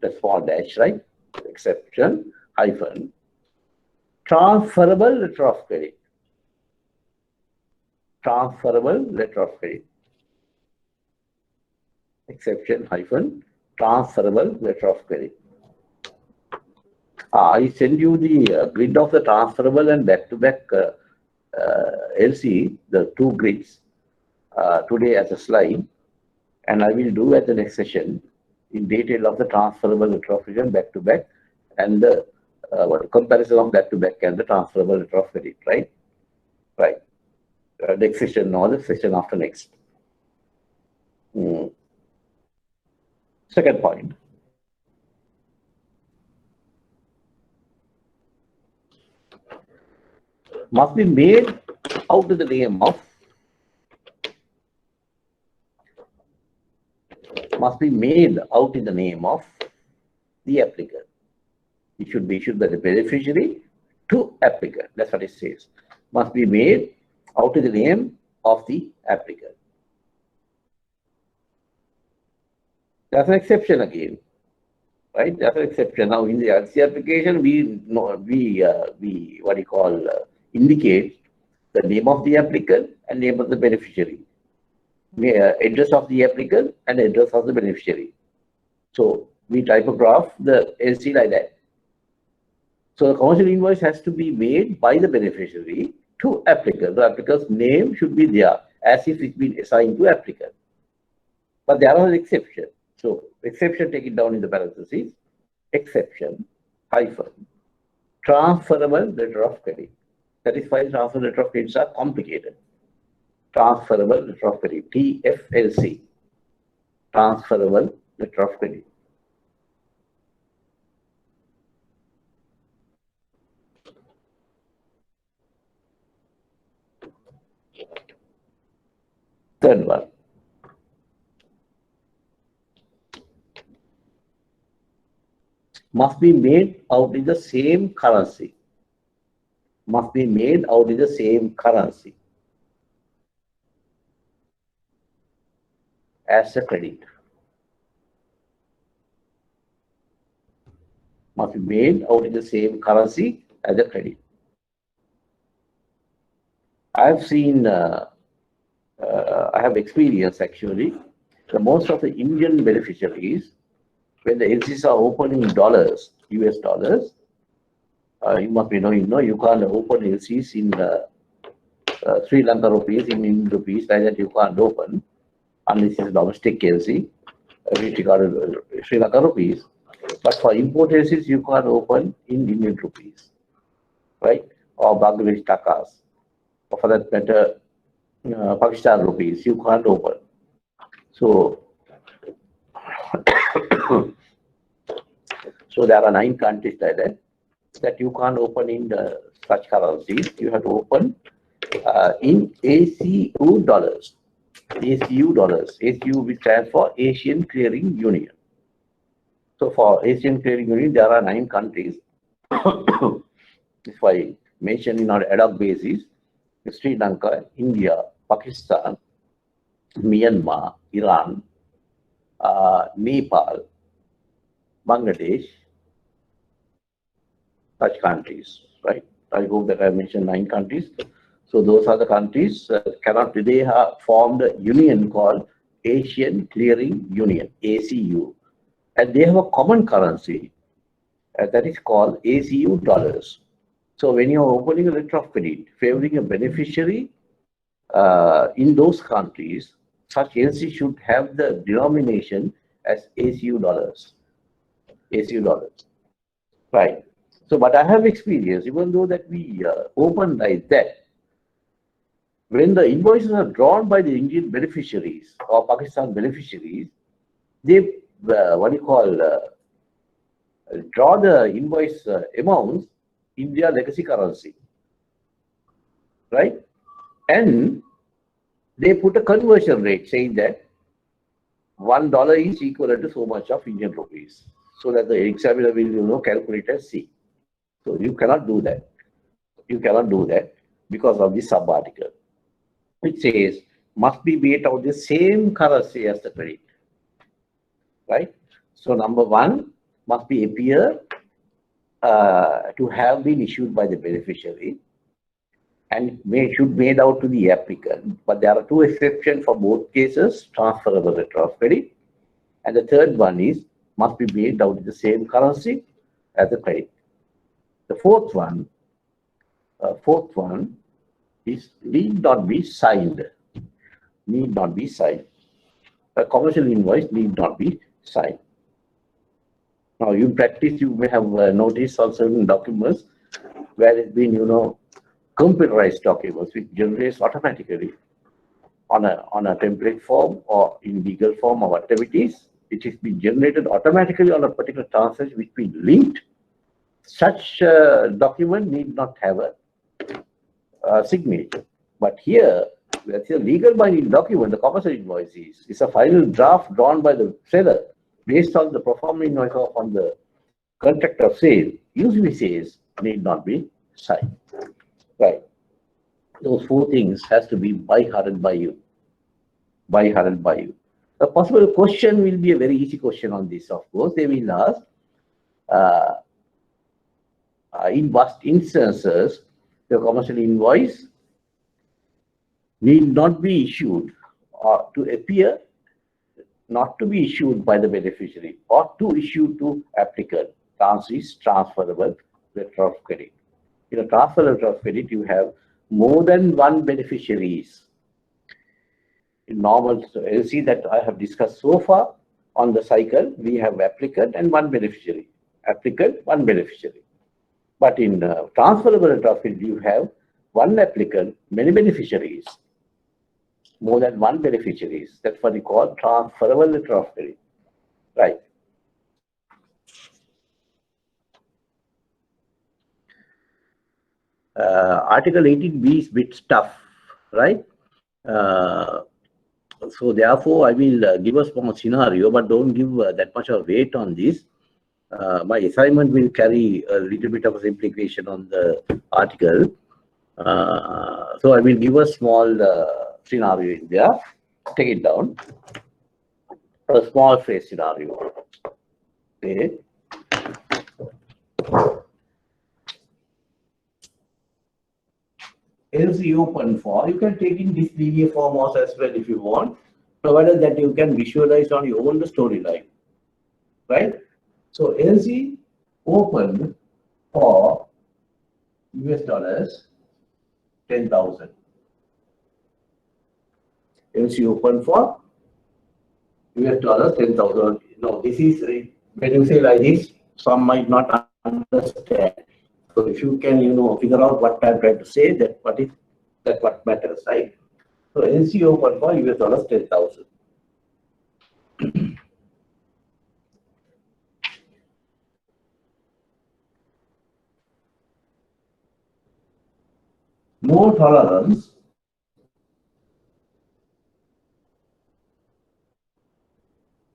that's forward dash, right? Exception hyphen transferable letter of credit. Transferable letter of credit. Exception hyphen transferable letter of credit. I send you the grid of the transferable and back-to-back LC, the two grids, today as a slide, and I will do at the next session in detail of the transferable letter of credit back-to-back and the comparison of back-to-back and the transferable letter of credit, right? Right. Next session or the session after next. Second point. Must be made out of the name of the applicant. It should be issued by the beneficiary to applicant. That's what it says. Must be made out of the name of the applicant. That's an exception again, right? That's an exception. Now in the LC application, we indicate the name of the applicant and name of the beneficiary, address of the applicant and address of the beneficiary. So we typograph the LC like that. So the commercial invoice has to be made by the beneficiary to applicant. The applicant's name should be there as if it's been assigned to applicant. But there are exceptions. So exception, take it down in the parentheses. Exception hyphen transferable letter of credit. That is why transferable letter of credits are complicated. Transferable letter of credit, TFLC. Transferable letter of credit. Third one. Must be made out in the same currency. Must be made out in the same currency as a credit. Must be made out in the same currency as a credit. I have seen, I have experienced actually, most of the Indian beneficiaries, when the LCs are open in dollars, US dollars, you must be knowing, you can't open LCs in Sri Lanka rupees, in Indian rupees, like that you can't open unless it's a domestic LC, which regarded Sri Lanka rupees. But for import LCs, you can't open in Indian rupees, right? Or Bangladesh takas, or for that matter, Pakistan rupees, you can't open. So, so there are 9 countries like that you can't open in such currencies. You have to open in ACU dollars. ACU dollars. ACU which stands for Asian Clearing Union. So for Asian Clearing Union, there are 9 countries. If I mention in our ad hoc basis, Sri Lanka, India, Pakistan, Myanmar, Iran, Nepal, Bangladesh, such countries, right? I hope that I mentioned 9 countries. So those are the countries they have formed a union called Asian Clearing Union, ACU, and they have a common currency that is called ACU dollars. So when you are opening a letter of credit favoring a beneficiary in those countries, such LC should have the denomination as ACU dollars. ACU dollars, right? So, but I have experienced, even though that we open like that, when the invoices are drawn by the Indian beneficiaries or Pakistan beneficiaries, they draw the invoice amounts in their legacy currency, right? And they put a conversion rate saying that $1 is equivalent to so much of Indian rupees, so that the examiner will calculate as C. So you cannot do that. You cannot do that. because of the subarticle, which says must be made out the same currency as the credit, right? So number one must be appear to have been issued by the beneficiary and should made out to the applicant. But there are two exceptions for both cases, transferable letter of credit. And the third one is must be made out in the same currency as the credit. The fourth one is need not be signed. Need not be signed. A commercial invoice need not be signed. Now, in practice, you may have noticed on certain documents where it's been, computerized documents which generates automatically on a template form or in legal form or whatever it is. It has been generated automatically on a particular transaction which been linked. Such document need not have a signature. But here, that's a legal binding document. The commercial invoice is a final draft drawn by the seller based on the performance invoice on the contract of sale. Usually says need not be signed. Right. Those four things has to be by-hearted by you. By-hearted by you. A possible question will be a very easy question on this, of course. They will ask, in what instances the commercial invoice need not be issued or to appear not to be issued by the beneficiary or to issue to applicant. The answer is transferable letter of credit. In a transfer letter of credit, you have more than one beneficiaries. In normal LC that I have discussed so far on the cycle, we have applicant and one beneficiary. Applicant, one beneficiary. But in transferable letter of credit, you have one applicant, many beneficiaries. More than one beneficiaries. That's what we call transferable letter of credit. Right. Article 18B is bit tough, right? So therefore, I will give a small scenario, but don't give that much of weight on this. My assignment will carry a little bit of a simplification on the article. So I will give a small scenario in there. Take it down. A small phrase scenario. Okay. LC open for, you can take in this linear form also as well if you want, provided that you can visualize on your own the storyline, right? So LC open for US dollars 10,000. LC open for US dollars 10,000. No, this is when you say like this, some might not understand. So if you can, figure out what I'm trying to say, that what matters, right? So LC open for US dollars 10,000. No tolerance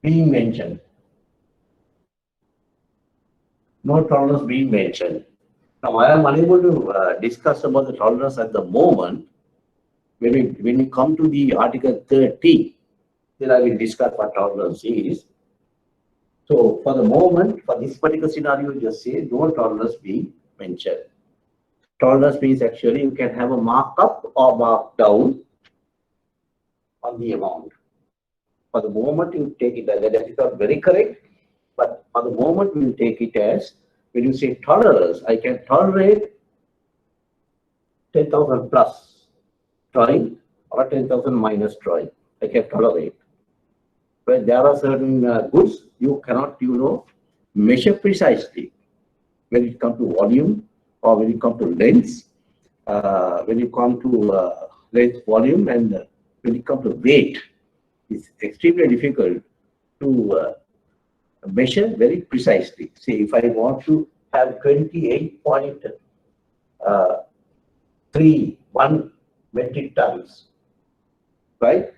being mentioned. No tolerance being mentioned. Now, I am unable to discuss about the tolerance at the moment. When we come to the Article 30, then I will discuss what tolerance is. So, for the moment, for this particular scenario, just say no tolerance being mentioned. Tolerance means actually you can have a markup or markdown on the amount. For the moment, you take it as that is not very correct, but for the moment, we will take it as when you say tolerance, I can tolerate 10,000 plus drawing or 10,000 minus drawing. I can tolerate. But there are certain goods you cannot, measure precisely. When it comes to volume or when it comes to length, when you come to length, volume, and when it comes to weight, it's extremely difficult to measure very precisely. Say if I want to have 28.31 metric tons, right?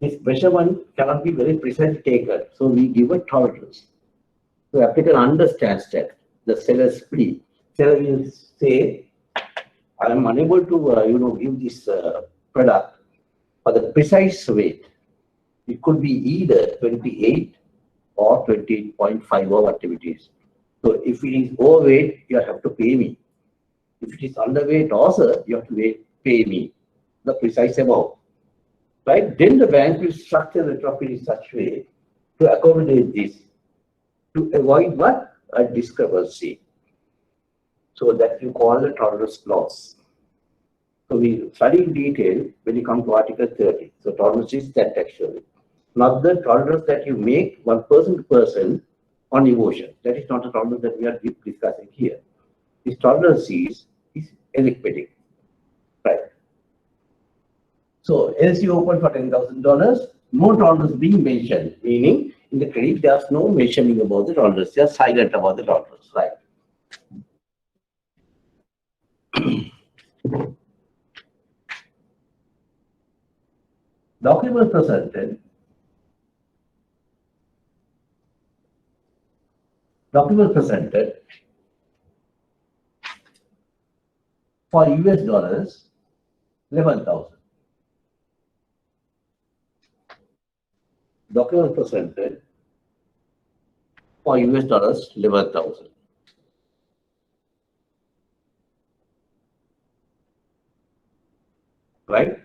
This measurement cannot be very precisely taken. So we give a tolerance. So applicant understands that the seller's plea. Seller will say I am unable to, give this product for the precise weight. It could be either 28 or 28.5 or whatever it is. So if it is overweight, you have to pay me. If it is underweight also, you have to pay me the precise amount. Right? Then the bank will structure the profit in such way to accommodate this, to avoid what? A discrepancy. So that you call the tolerance loss. So we study in detail when you come to Article 30. So tolerance is that actually. Not the tolerance that you make one person to person on emotion. That is not the tolerance that we are discussing here. This tolerance is arithmetic. Right. So LC open for $10,000, no tolerance being mentioned, meaning in the credit there's no mentioning about the tolerance, just silent about the tolerance, right? Document presented. Document presented for US dollars 11,000. Document presented for US dollars 11,000. Right?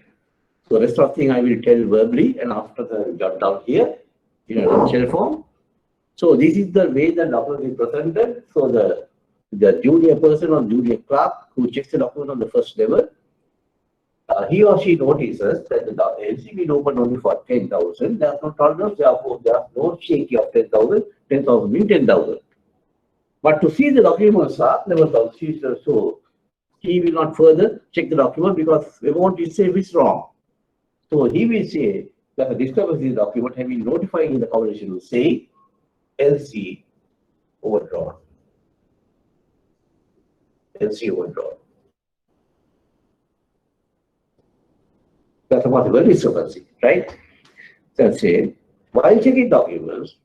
So rest of thing I will tell verbally and after the jot down here in a nutshell form. So this is the way the document is presented. So the junior person or junior clerk who checks the document on the first level, he or she notices that the LC will open only for 10,000. There are no tolerance, therefore there are no shaky of 10,000. 10,000 means 10,000. But to see the documents are 11,000. So he will not further check the document because the amount itself is wrong. So he will say that the discrepancy in the document have been notified in the conversation will say LC overdrawn. LC overdrawn. That's a possible discrepancy, right? Let's say while checking documents,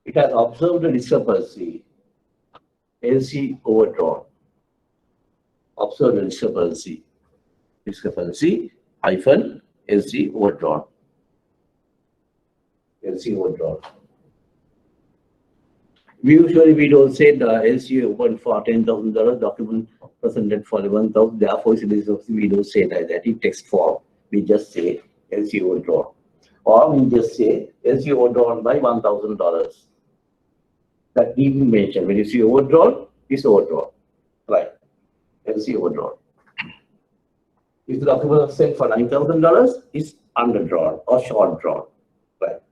it has observed a discrepancy, LC overdrawn. Observed a discrepancy hyphen LC overdrawn. LC overdrawn. We don't say the LC open for $10,000, document presented for 11,000. Therefore, we don't say that in text form. We just say LC overdrawn. Or we just say LC overdrawn by $1,000. That need to mention. When you see overdrawn, it's overdrawn. Right. LC overdrawn. If the document is sent for $9,000, it's underdrawn or short drawn. Right.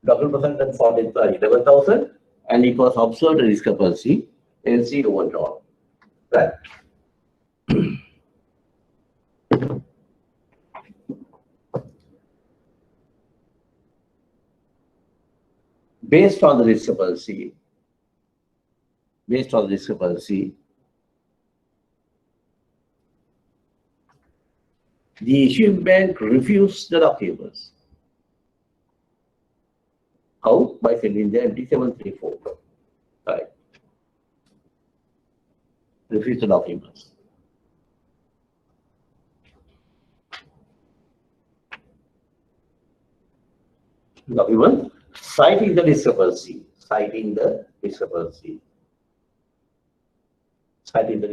Document presented for 11,000 and it was observed a discrepancy, LC overdrawn. Right. Based on the discrepancy, the issuing bank refused the documents. How? By sending them D0734. Right. Refuse the documents. Document citing the discrepancy. Citing the discrepancy. What is the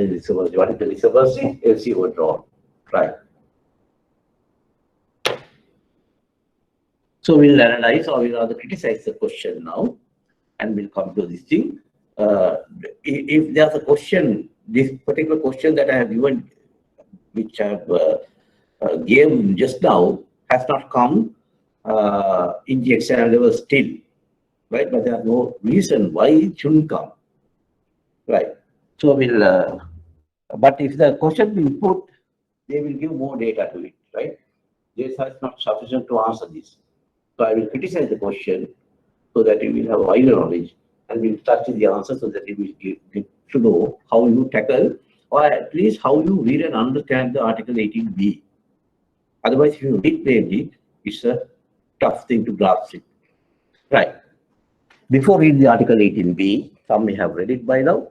discrepancy? What is the discrepancy? LC overdrawn. Right. So we'll analyze or we'll rather criticize the question now, and we'll come to this thing. If there's a question, this particular question that I have given, which I have gave just now, has not come in the exam level still, right? But there's no reason why it shouldn't come, right? So we'll, but if the question being put, they will give more data to it, right? This is not sufficient to answer this. So I will criticize the question so that you will have wider knowledge, and we'll touch the answer so that you will get to know how you tackle or at least how you read and understand the Article 18B. Otherwise, if you read plainly, it's a tough thing to grasp it. Right. Before reading the Article 18B, some may have read it by now.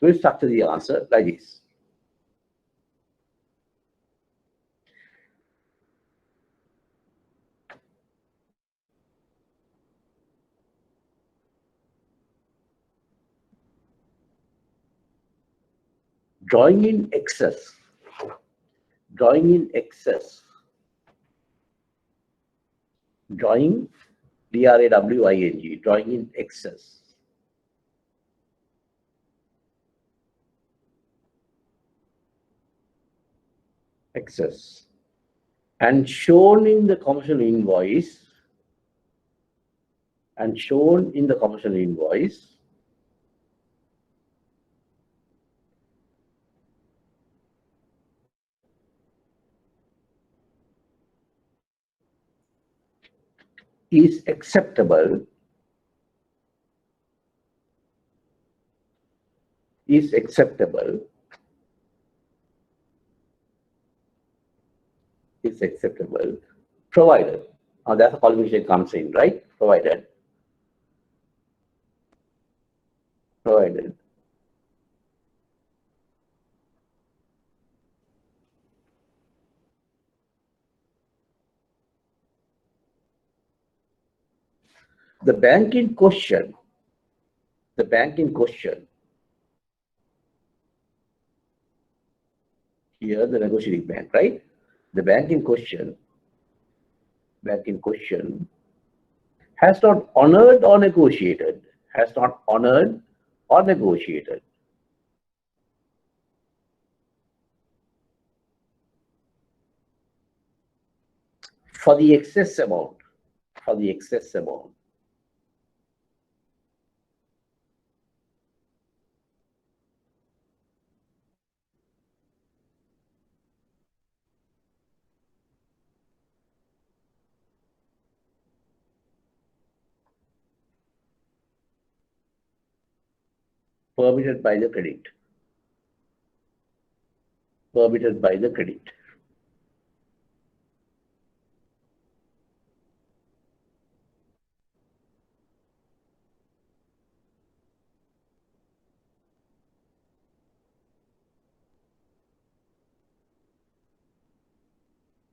We'll structure the answer like this. Drawing in excess. Drawing in excess. Drawing, D-R-A-W-I-N-G, drawing in excess. Excess. And shown in the commercial invoice, is acceptable, provided, now that's a qualification comes in, right? Provided the bank in question, here the negotiating bank, right? The bank in question has not honored or negotiated, for the excess amount, permitted by the credit.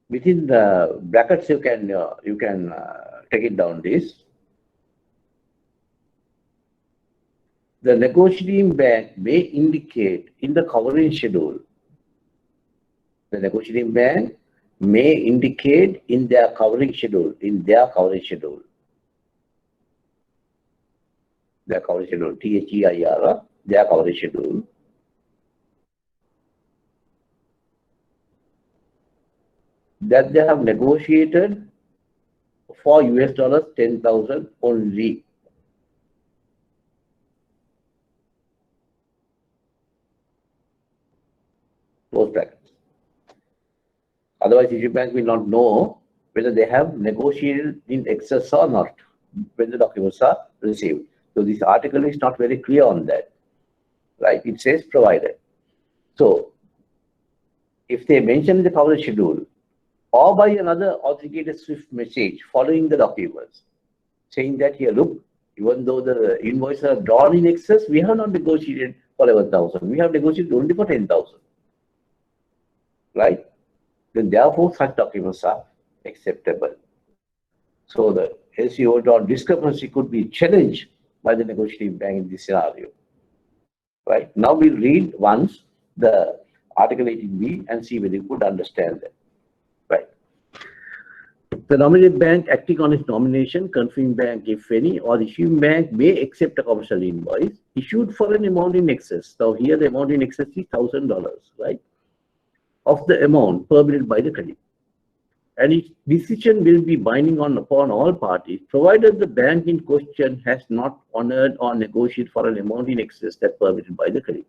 Within the brackets, you can take it down this. The negotiating bank may indicate in the covering schedule. The negotiating bank may indicate in their covering schedule, THEIR covering schedule, their covering schedule, that they have negotiated for US dollars 10,000 only. Close brackets. Otherwise, issue bank will not know whether they have negotiated in excess or not when the documents are received. So this article is not very clear on that, right? It says provided. So if they mention the coverage schedule or by another authenticated SWIFT message following the documents, saying that here, look, even though the invoices are drawn in excess, we have not negotiated for 11,000. We have negotiated only for 10,000, right? Then therefore such documents are acceptable. So the LCO discrepancy could be challenged by the negotiating bank in this scenario, right? Now we'll read once the Article 18B and see whether you could understand that, right? The nominated bank acting on its nomination, confirming bank, if any, or the issuing bank may accept a commercial invoice issued for an amount in excess. Now here the amount in excess is $1,000, right? Of the amount permitted by the credit. And its decision will be binding upon all parties, provided the bank in question has not honored or negotiated for an amount in excess that permitted by the credit,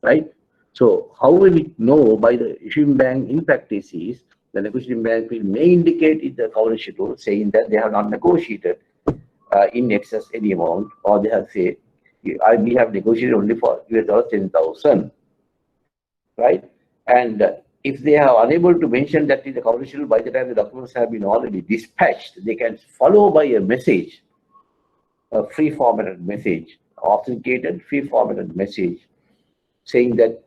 right? So how will we know by the issuing bank in practice is the negotiating bank may indicate in the coverage schedule saying that they have not negotiated in excess any amount, or they have said we have negotiated only for $10,000, right? And if they are unable to mention that in the commercial by the time the documents have been already dispatched, they can follow by a message, a free-formatted message, authenticated free-formatted message, saying that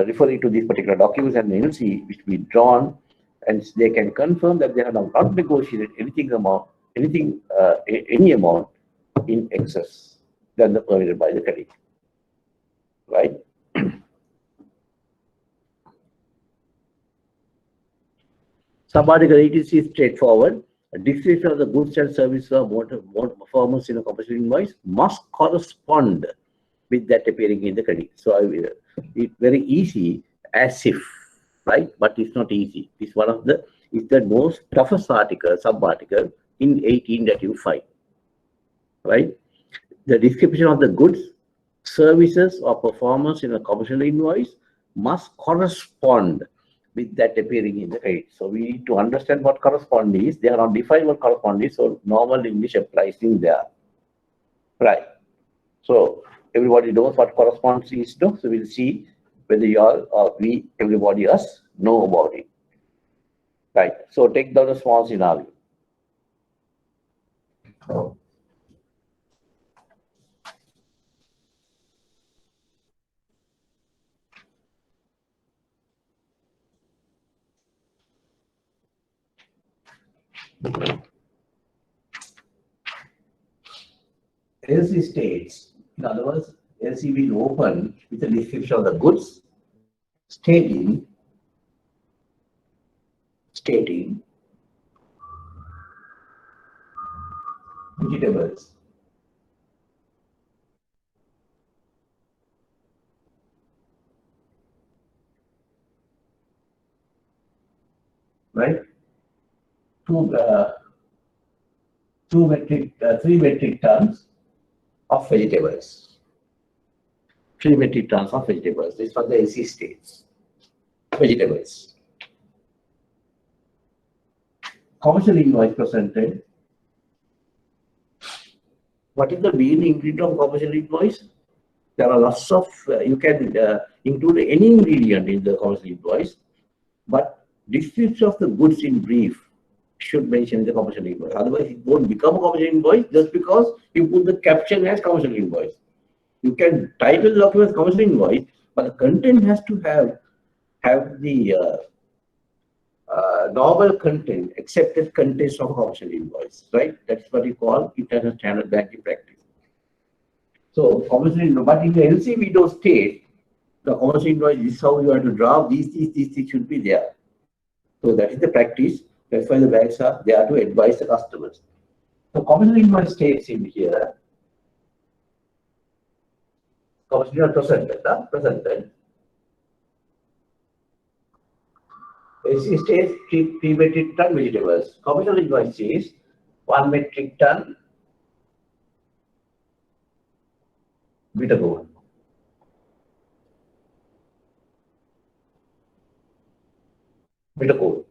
referring to these particular documents and the NLC which be drawn, and they can confirm that they have not negotiated any amount in excess than the permitted by the credit, right? Sub-article 86 is straightforward. A description of the goods and services of motor performance in a commercial invoice must correspond with that appearing in the credit. So it's very easy as if, right? But it's not easy. It's the most toughest article, sub-article in 18 that you find, right? The description of the goods, services, or performance in a commercial invoice must correspond with that appearing in the credit. So we need to understand what correspond is. They are not defined what correspond is, so normal English applies in there, right? So everybody knows what corresponds is, no? So we'll see whether you all or we, everybody else, know about it, right? So take down a small scenario. LC states, in other words, LC will open with a description of the goods, stating vegetables, right? 3 metric tons of vegetables. 3 metric tons of vegetables. This was the LC states. Vegetables. Commercial invoice presented. What is the main ingredient of commercial invoice? There are lots of, you can include any ingredient in the commercial invoice, but description of the goods in brief should mention the commercial invoice. Otherwise, it won't become a commercial invoice just because you put the caption as commercial invoice. You can title the document as commercial invoice, but the content has to have the normal content, accepted contents of a commercial invoice, right? That's what you call international standard banking practice. So commercial invoice, but in the LC we don't state the commercial invoice is how you have to draft these things should be there. So that is the practice. That's why the banks are there to advise the customers. So commercial invoice states in here. Commercial invoice presented. LC states 3 metric ton vegetables. Commercial invoice is 1 metric ton bitter gourd. Bitter gourd.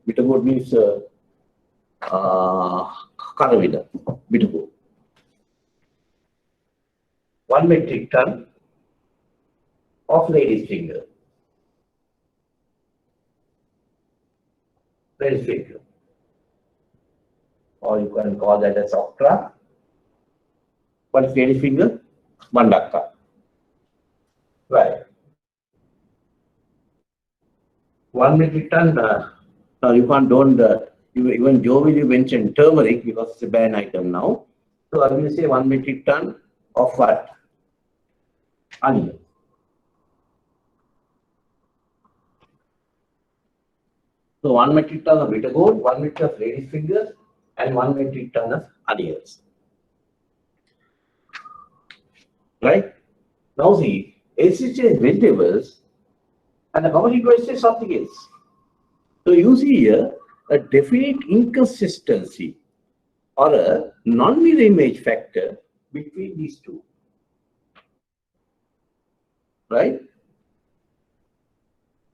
Bitter gourd means caravida. Bitter gourd. 1 metric ton of lady's finger. Lady's finger. Or you can call that as okra. What is lady's finger? Mandaka. Right. 1 metric ton. Now you can't even Joe will mention turmeric because it's a ban item now. So I will say 1 metric ton of what? Onion. So 1 metric ton of bitter gourd, 1 metric of lady's fingers, and 1 metric ton of onions. Right? Now see, LC says vegetables, and the commercial invoice says something else. So you see here a definite inconsistency or a non-mirror image factor between these two. Right?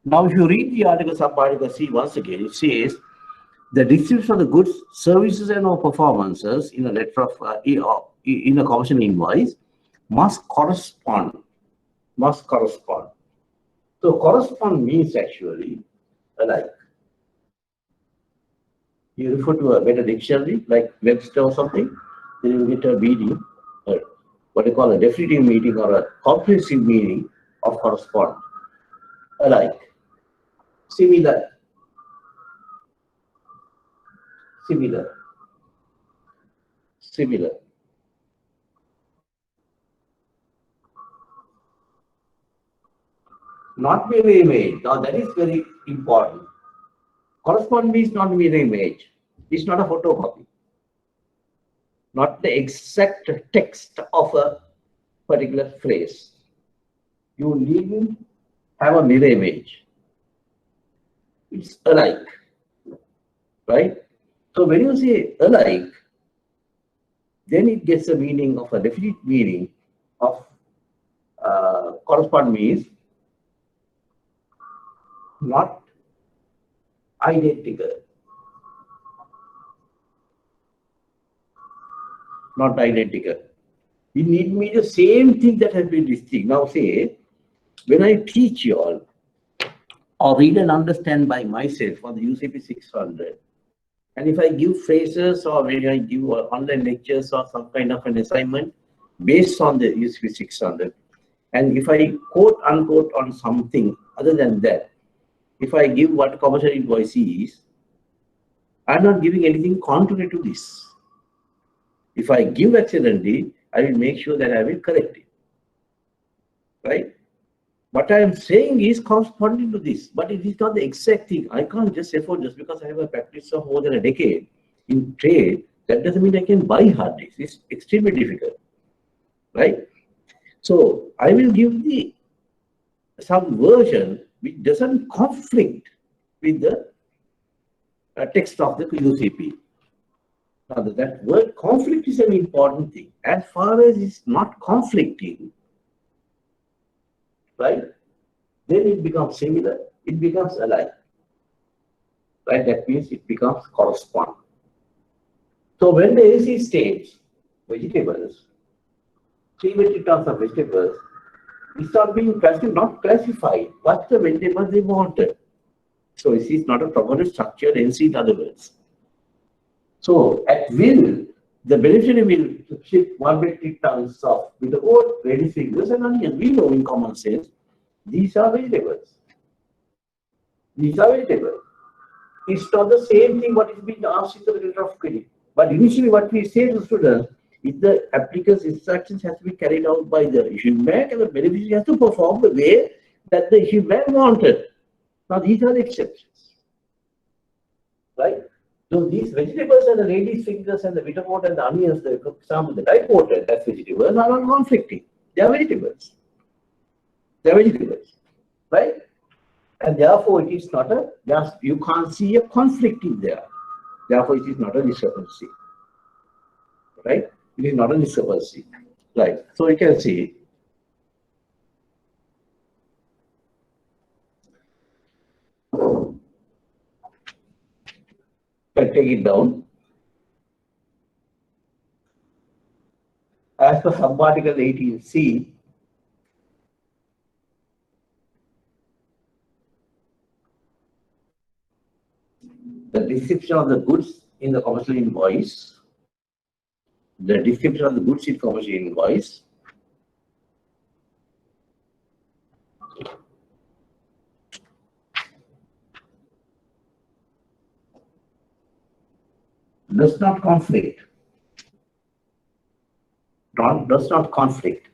Now, if you read the article, sub-article C once again, it says the description of the goods, services, and/or performances in a letter of in a commercial invoice must correspond. Must correspond. So correspond means actually alike. You refer to a better dictionary like Webster or something, then you get a meaning, what you call a definitive meaning or a comprehensive meaning of correspond. Alike, similar, similar, similar. Not mirror image. Now that is very important. Correspond means not mirror image. It's not a photocopy. Not the exact text of a particular phrase. You needn't have a mirror image. It's alike, right? So when you say alike, then it gets a meaning of a definite meaning of correspond means not identical. Not identical. You need me the same thing that has been distinct. Now say, when I teach you all, or read and understand by myself on the UCP 600, and if I give phrases or when I give online lectures or some kind of an assignment based on the UCP 600, and if I quote unquote on something other than that, if I give what commercial invoice is, I'm not giving anything contrary to this. If I give accidentally, I will make sure that I will correct it. Right? What I am saying is corresponding to this, but it is not the exact thing. I can't just afford just because I have a practice of more than a decade in trade. That doesn't mean I can buy hard disks. It's extremely difficult. Right? So I will give the some version which doesn't conflict with the text of the UCP. Now that word conflict is an important thing. As far as it's not conflicting, right, then it becomes similar, it becomes alike. Right? That means it becomes correspond. So when the AC states vegetables, 3 metric tons of vegetables, it's not being not classified. What's the vegetables they wanted? So it is not a properly structured NC in other words. So at will, the beneficiary will ship 1 metric tons of with the oat, ready fingers and onion. We know in common sense, these are vegetables. These are vegetables. It's not the same thing what is being asked in the letter of credit. But initially what we say to students is the applicant's instructions has to be carried out by the issue bank and the beneficiary has to perform the way that the issue bank wanted. Now these are the exceptions. Right? So these vegetables and the lady's fingers and the bitter gourd and the onions, the example, the dry coated, that's vegetables, are not conflicting. They are vegetables. They are vegetables. Right? And therefore it is not a, you can't see a conflict in there. Therefore it is not a discrepancy. Right? It is not a discrepancy. Right. So you can see. Can take it down. As per sub-article 18C, the description of the goods in the commercial invoice, the description of the goods in commercial invoice does not conflict. Does not conflict.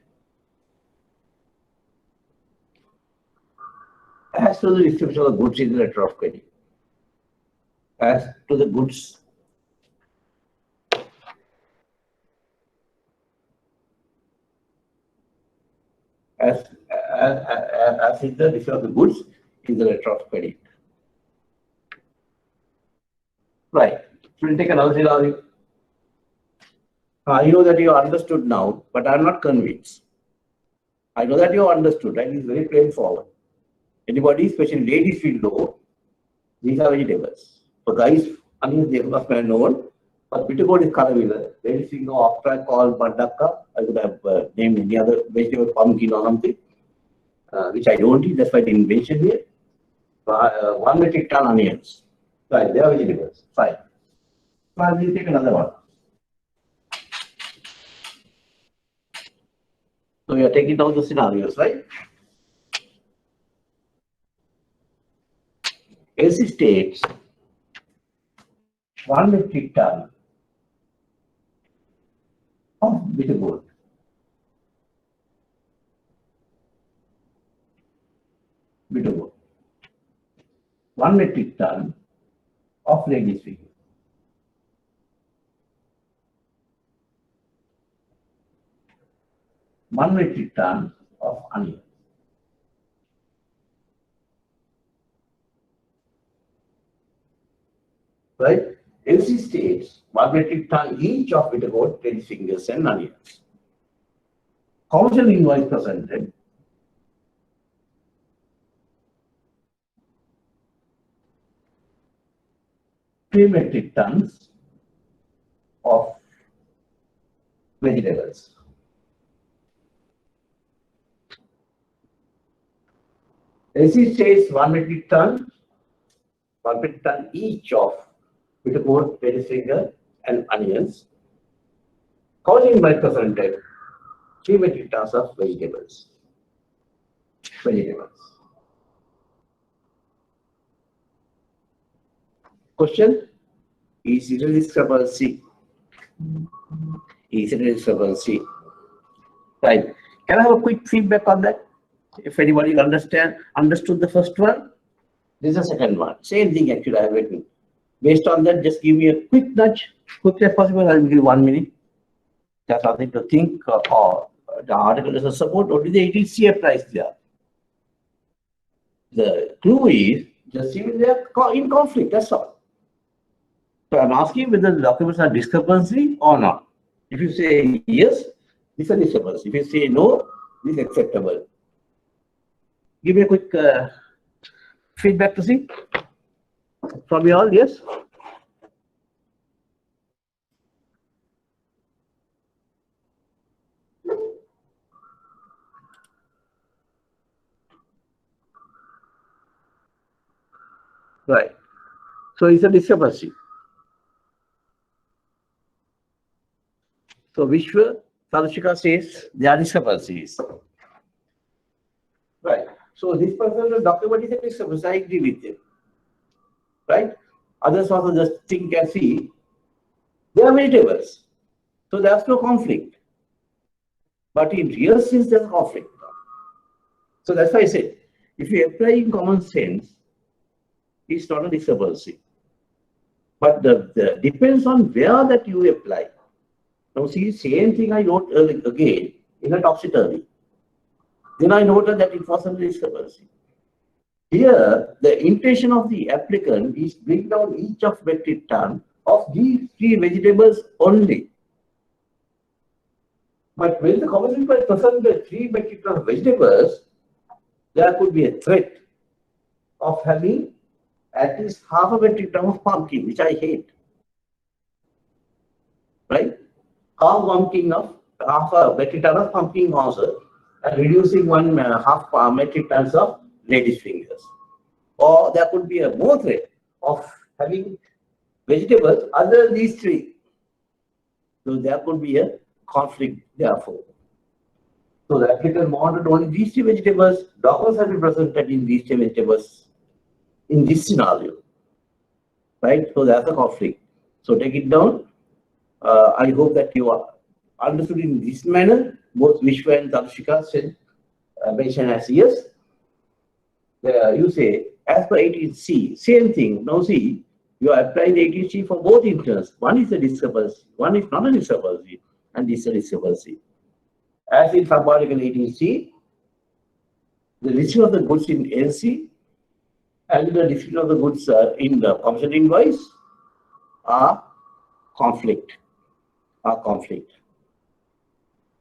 As to the description of the goods in the letter of credit. As to the goods as is the description of the goods in the letter of credit. Right. So we'll take another scenario. I know that you understood now, but I'm not convinced. I know that you understood, right? It's very plain forward. Anybody, especially ladies, will know these are vegetables. For guys, onions, they must be known. But bitter gourd is Karavila. There is no off-track called Bandaka. I would have named any other vegetable, pumpkin or something, which I don't eat. That's why I didn't mention here. 1 metric ton onions. Right, they are vegetables. Fine. Now we'll take another one. So we are taking down the scenarios, right? AC states 1 metric ton of bitter gourd. Bitter gourd. 1 metric ton of lady's finger. 1 metric ton of onion. Right? LC states 1 metric ton each of bitter gourd, 10 fingers and onions. Commercial invoice presented. Three metric tons of vegetables. LC states 1 metric ton each of bitter gourd, 10 finger and onions. Commercial invoice presented 3 metric tons of vegetables. Question: is it a discrepancy? Is it a discrepancy? Right. Can I have a quick feedback on that? If anybody understood the first one, this is the second one. Same thing actually I have written. Based on that, just give me a quick nudge, quickly as possible. I will give 1 minute. That's something to think or the article is a support, only the ATC applies there. The clue is just see when they are in conflict, that's all. So I'm asking whether the documents are discrepancy or not. If you say yes, this is a discrepancy. If you say no, this is acceptable. Give me a quick feedback to see from you all, yes? Right. So it's a discrepancy. So Vishwa, Tarushika says there are discrepancies. Right. So this particular document is a discrepancy. I agree with you. Right? Others also just think and see. They are vegetables. So there's no conflict. But in real sense, there's conflict. So that's why I said, if you apply in common sense, it's not a discrepancy. But the depends on where that you apply. Now see, same thing I wrote again in a topsy-turvy. Then I noted that it was a discrepancy. Here, the intention of the applicant is bring down each of metric ton of these 3 vegetables only. But when the commercial price presents the 3 metric ton of vegetables, there could be a threat of having at least half a metric ton of pumpkin, which I hate. Right? Half a metric ton of pumpkin also, and reducing 1.5 metric tons of lady's fingers. Or there could be a more threat of having vegetables other than these 3. So there could be a conflict therefore. So the applicant wanted only these 3 vegetables. Documents have been presented in these 3 vegetables in this scenario. Right? So that's a conflict. So take it down. I hope that you are understood in this manner. Both Vishwa and Tarushika said, mentioned as yes. You say, as per 18C, same thing. Now see, you are applying the 18C for both interns. One is a discrepancy, one is not a discrepancy, and this is a discrepancy. As in sub-article 18C, the listing of the goods in LC and the listing of the goods in the commercial invoice are conflict.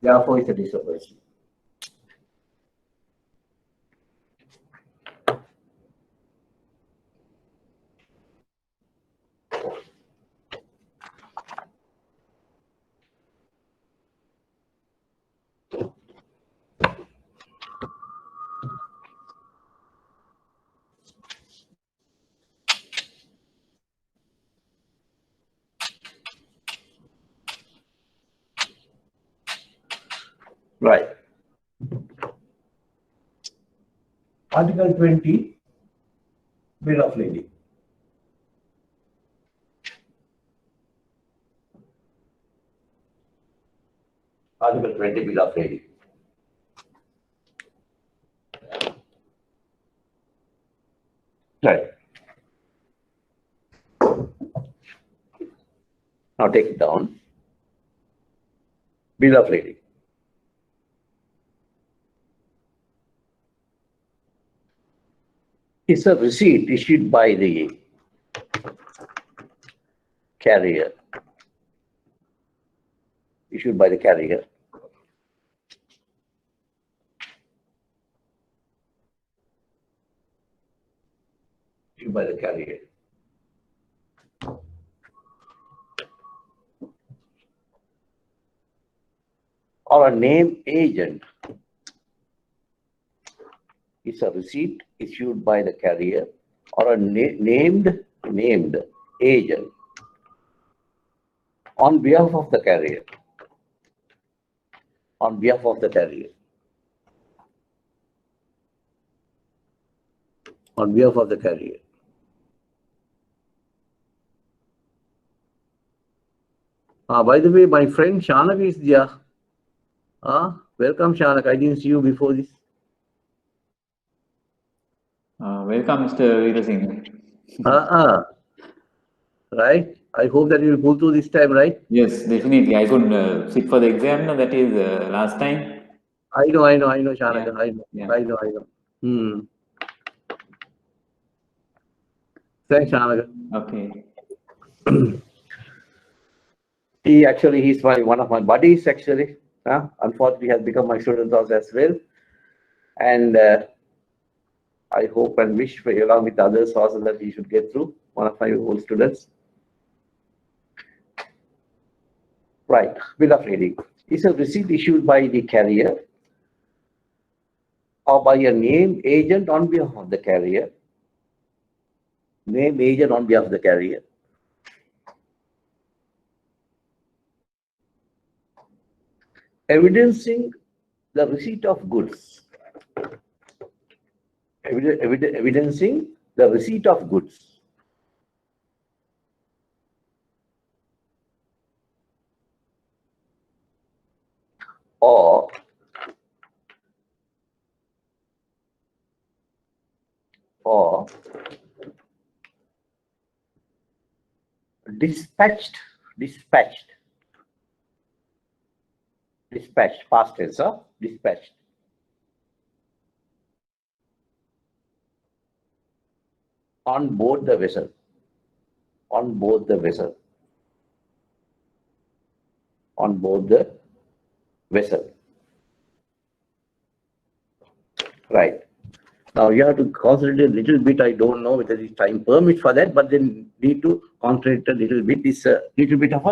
Therefore, it's a discrepancy. Right. Article 20, bill of lading. Article 20, bill of lading. Right. Now take it down. Bill of lading. It's a receipt issued by the carrier. Issued by the carrier. Issued by the carrier. Or a name agent. It's a receipt issued by the carrier or a named agent on behalf of the carrier. On behalf of the carrier. On behalf of the carrier. By the way, my friend Shanak is there. Welcome, Shanak. I didn't see you before this. Welcome, Mr. Veera Singh. Right. I hope that you will pull through this time, right? Yes, definitely. I could sit for the exam. No, that is last time. I know, Shanak. Yeah. I know. Thanks, Shanak. Okay. He's one of my buddies, actually. Unfortunately, has become my student as well. And I hope and wish for, along with others also, that he should get through. One of my old students. Right. Bill of lading. It's a receipt issued by the carrier or by a name agent on behalf of the carrier. Name agent on behalf of the carrier. Evidencing the receipt of goods. Evidencing the receipt of goods. Or dispatched, past tense, dispatched. On board the vessel. On board the vessel. On board the vessel. Right. Now you have to concentrate a little bit. I don't know whether the time permits for that, but then need to concentrate a little bit. It's a little bit of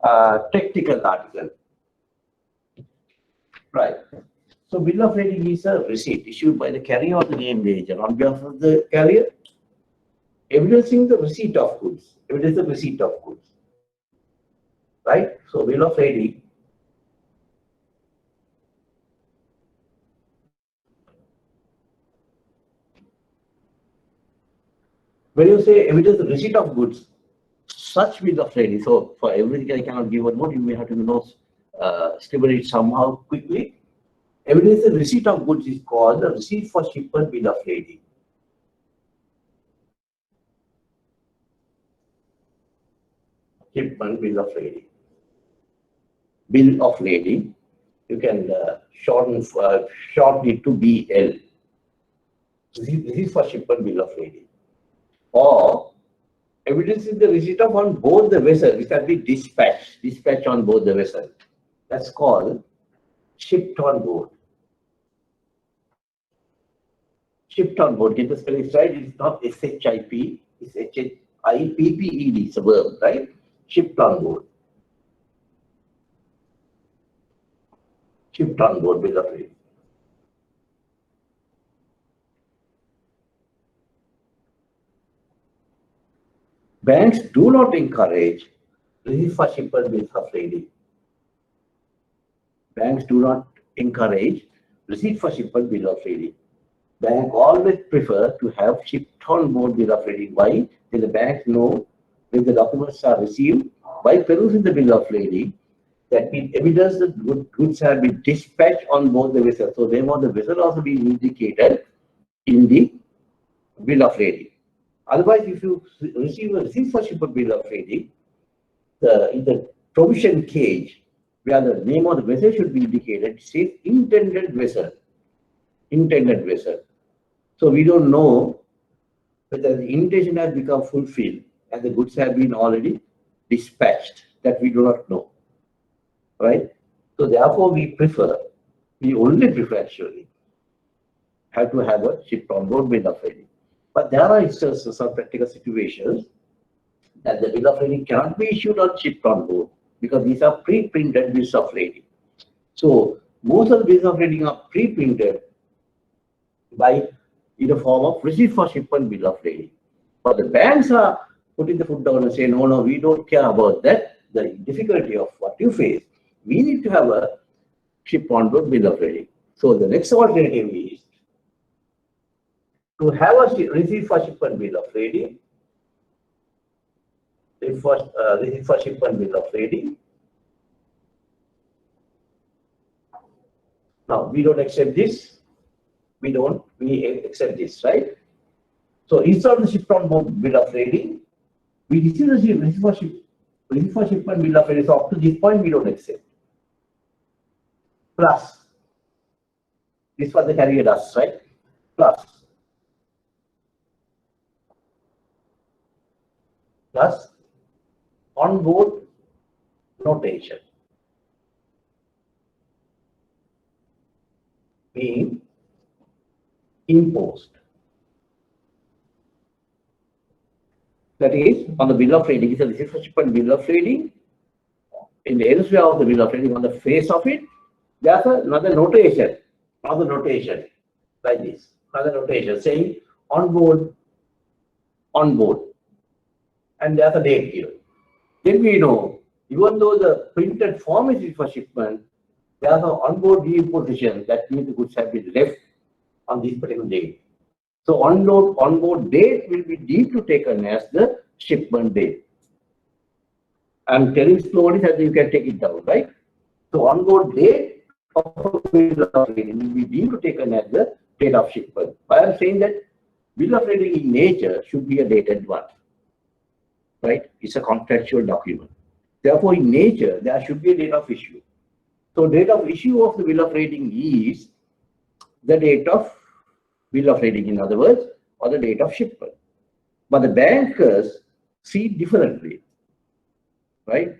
a technical article. Right. So bill of lading is a receipt issued by the carrier or the named agent on behalf of the carrier, evidencing the receipt of goods. Evidence the receipt of goods. Right. So bill of lading. When you say evidence the receipt of goods, such bill of lading. So for everything I cannot give a note. You may have to scribble it somehow quickly. Evidence the receipt of goods is called the receipt for shipment bill of lading. Shipment bill of lading. Bill of lading. You can shorten it to BL. This is for shipment bill of lading. Or evidence is the receipt of on board the vessel, which can be dispatched on board the vessel. That's called shipped on board. Shipped on board. Get the spelling right. It's not SHIP. It's HIPPED. It's a verb, right? Shipped on board. Shipped on board bill of lading. Banks do not encourage receipt for shipment bills of lading. banks do not encourage receipt for shipment bill of lading. Bank always prefer to have shipped on board bill of lading. Why? Then the banks know when the documents are received by perusing the bill of lading, that means evidence that goods have been dispatched on board the vessel. So they want the vessel also be indicated in the bill of lading. Otherwise, if you receive a receipt for shipment bill of lading, in the provision cage, where the name of the vessel should be indicated, it says intended vessel. Intended vessel. So we don't know whether the intention has become fulfilled and the goods have been already dispatched. That we do not know. Right? So therefore we only prefer actually, have to have a ship on board bill of lading. But there are instances of practical situations that the bill of lading cannot be issued or shipped on board because these are pre-printed bills of lading. So most of the bills of lading are pre-printed in the form of receipt for shipment bill of lading. But the banks are putting the foot down and say, no, we don't care about that. The difficulty of what you face, we need to have a ship on board bill of lading. So the next alternative is to have a receipt for shipment bill of lading. Receipt for shipment bill of lading. Now we don't accept this. We accept this, right? So instead of the ship on board bill of lading, we receive the receipt for shipment bill of lading. So up to this point, we don't accept. Plus, this was the carrier does, right? Plus on board notation being imposed. That is, on the bill of lading, it's a receipt for shipment bill of lading. In the elsewhere of the bill of lading, on the face of it, there's another notation like this. Another notation saying on board, and there's a date here. Then we know, even though the printed form is for shipment, there's an onboard reimposition. That means the goods have been left on this particular date. So onboard date will be deemed to taken as the shipment date. I'm telling slowly so that you can take it down, right? So onboard date of bill of lading will be deemed to taken as the date of shipment. I am saying that bill of lading in nature should be a dated one, right? It's a contractual document. Therefore, in nature, there should be a date of issue. So date of issue of the bill of lading is the date of bill of lading, in other words, or the date of shipment. But the bankers see differently, right?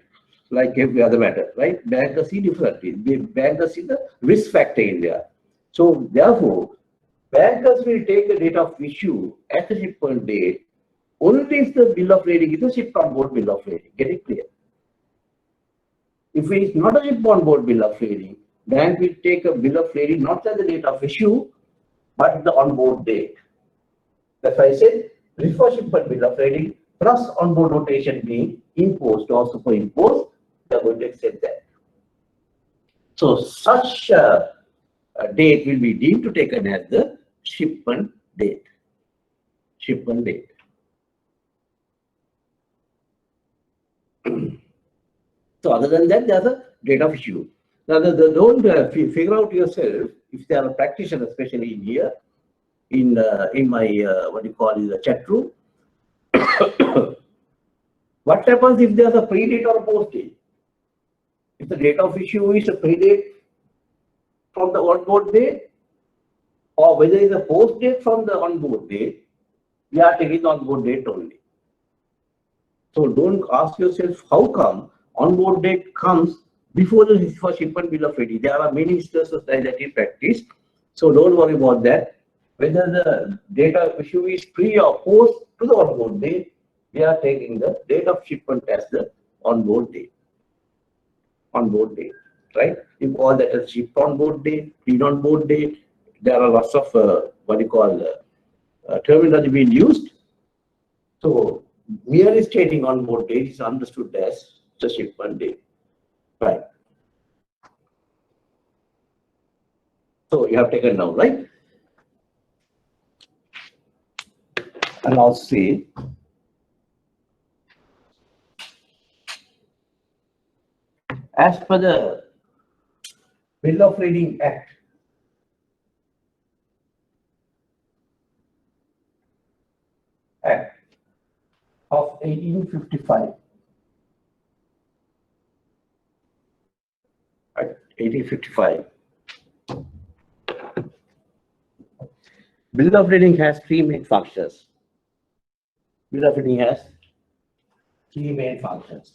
Like every other matter, right? Bankers see differently. Bankers see the risk factor in there. So therefore, bankers will take the date of issue as the shipment date only if the bill of lading is a ship on board bill of lading. Get it clear? If it is not a ship on board bill of lading, bank will take a bill of lading not as the date of issue, but the onboard date. That's why I said refer shipment bill of lading plus onboard notation being imposed or superimposed. They are going to accept that. So such a date will be deemed to taken as the shipment date. Shipment date. So other than that, there's a date of issue. Now, don't figure out yourself if there are practitioners, especially in here, in my what you call is the chat room. What happens if there's a predate or a post date? If the date of issue is a predate from the onboard date, or whether it's a post date from the onboard date, we are taking the onboard date only. So don't ask yourself how come onboard date comes before the for shipment bill of lading. There are many instances like that in practice. So don't worry about that. Whether the date of issue is pre or post to the onboard date, we are taking the date of shipment as the onboard date. Onboard date, right? You call that as ship onboard date, read onboard date. There are lots of what you call terminology being used. So merely stating onboard date is understood as the shipment date, right? So you have taken down, right? And I'll say as per the Bill of Lading Act, of 1855, right? 1855. Bill of Lading has three main functions. Bill of Lading has three main functions.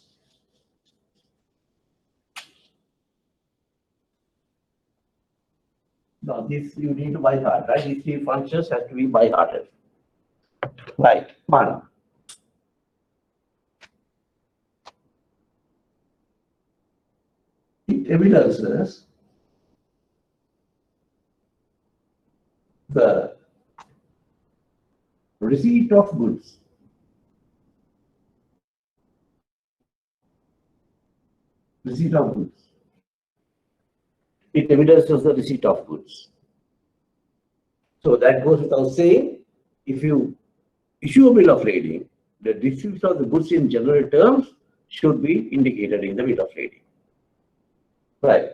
Now this you need to by heart, right? These three functions have to be by hearted. Right. One. It evidences the receipt of goods. Receipt of goods. It evidences the receipt of goods. So that goes without saying, if you issue a bill of lading, the distribution of the goods in general terms should be indicated in the bill of lading. Right.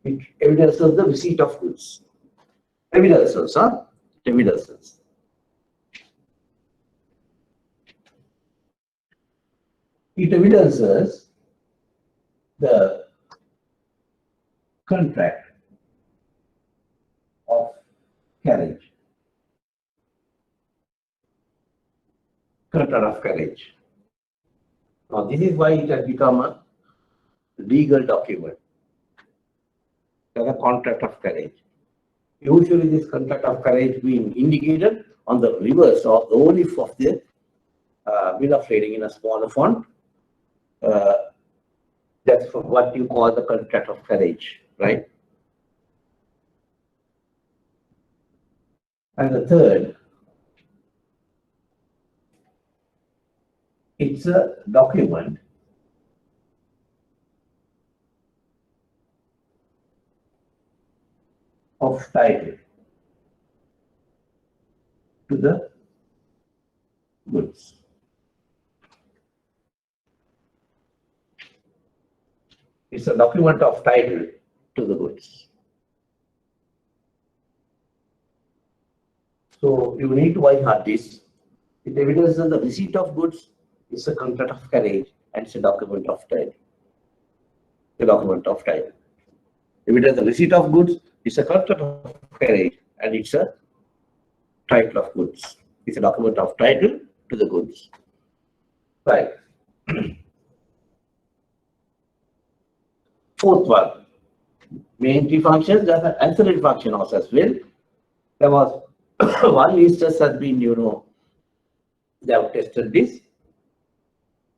It evidences the receipt of goods. Evidences, huh? Evidences. It evidences the contract of carriage. Contract of carriage. Now, this is why it has become a legal document. As a contract of carriage. Usually, this contract of carriage being indicated on the reverse or the leaf of the bill of lading in a smaller font. That's what you call the contract of carriage, right? And the third, it's a document of title to the goods. It's a document of title to the goods. So you need to by heart this. It evidences the receipt of goods. It's a contract of carriage and it's a document of title. The document of title. If it is the receipt of goods, it's a contract of carriage and it's a title of goods. It's a document of title to the goods. Right. Fourth one, main three functions, there's an ancillary function also as well. There was one instance has been, they have tested this.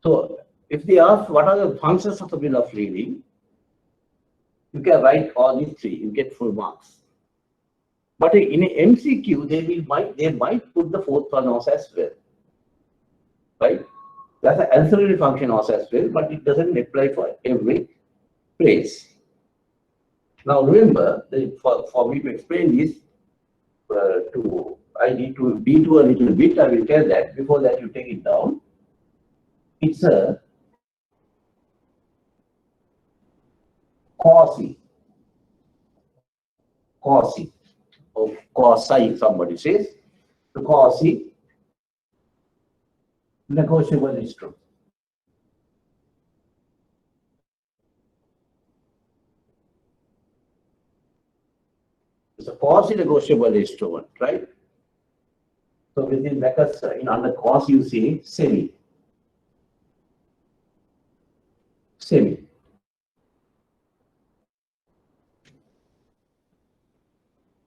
So if they ask what are the functions of the bill of lading, you can write all these three, you get full marks. But in an MCQ, they might put the fourth one also as well. Right? That's an ancillary function also as well, but it doesn't apply for every place. Now remember, for me to explain this, I need to detour a little bit. I will tell that. Before that, you take it down. It's a quasi, or quasi, somebody says, the quasi negotiable instrument. It's a quasi-negotiable instrument, right? So within brackets, under quasi, you see semi. Semi.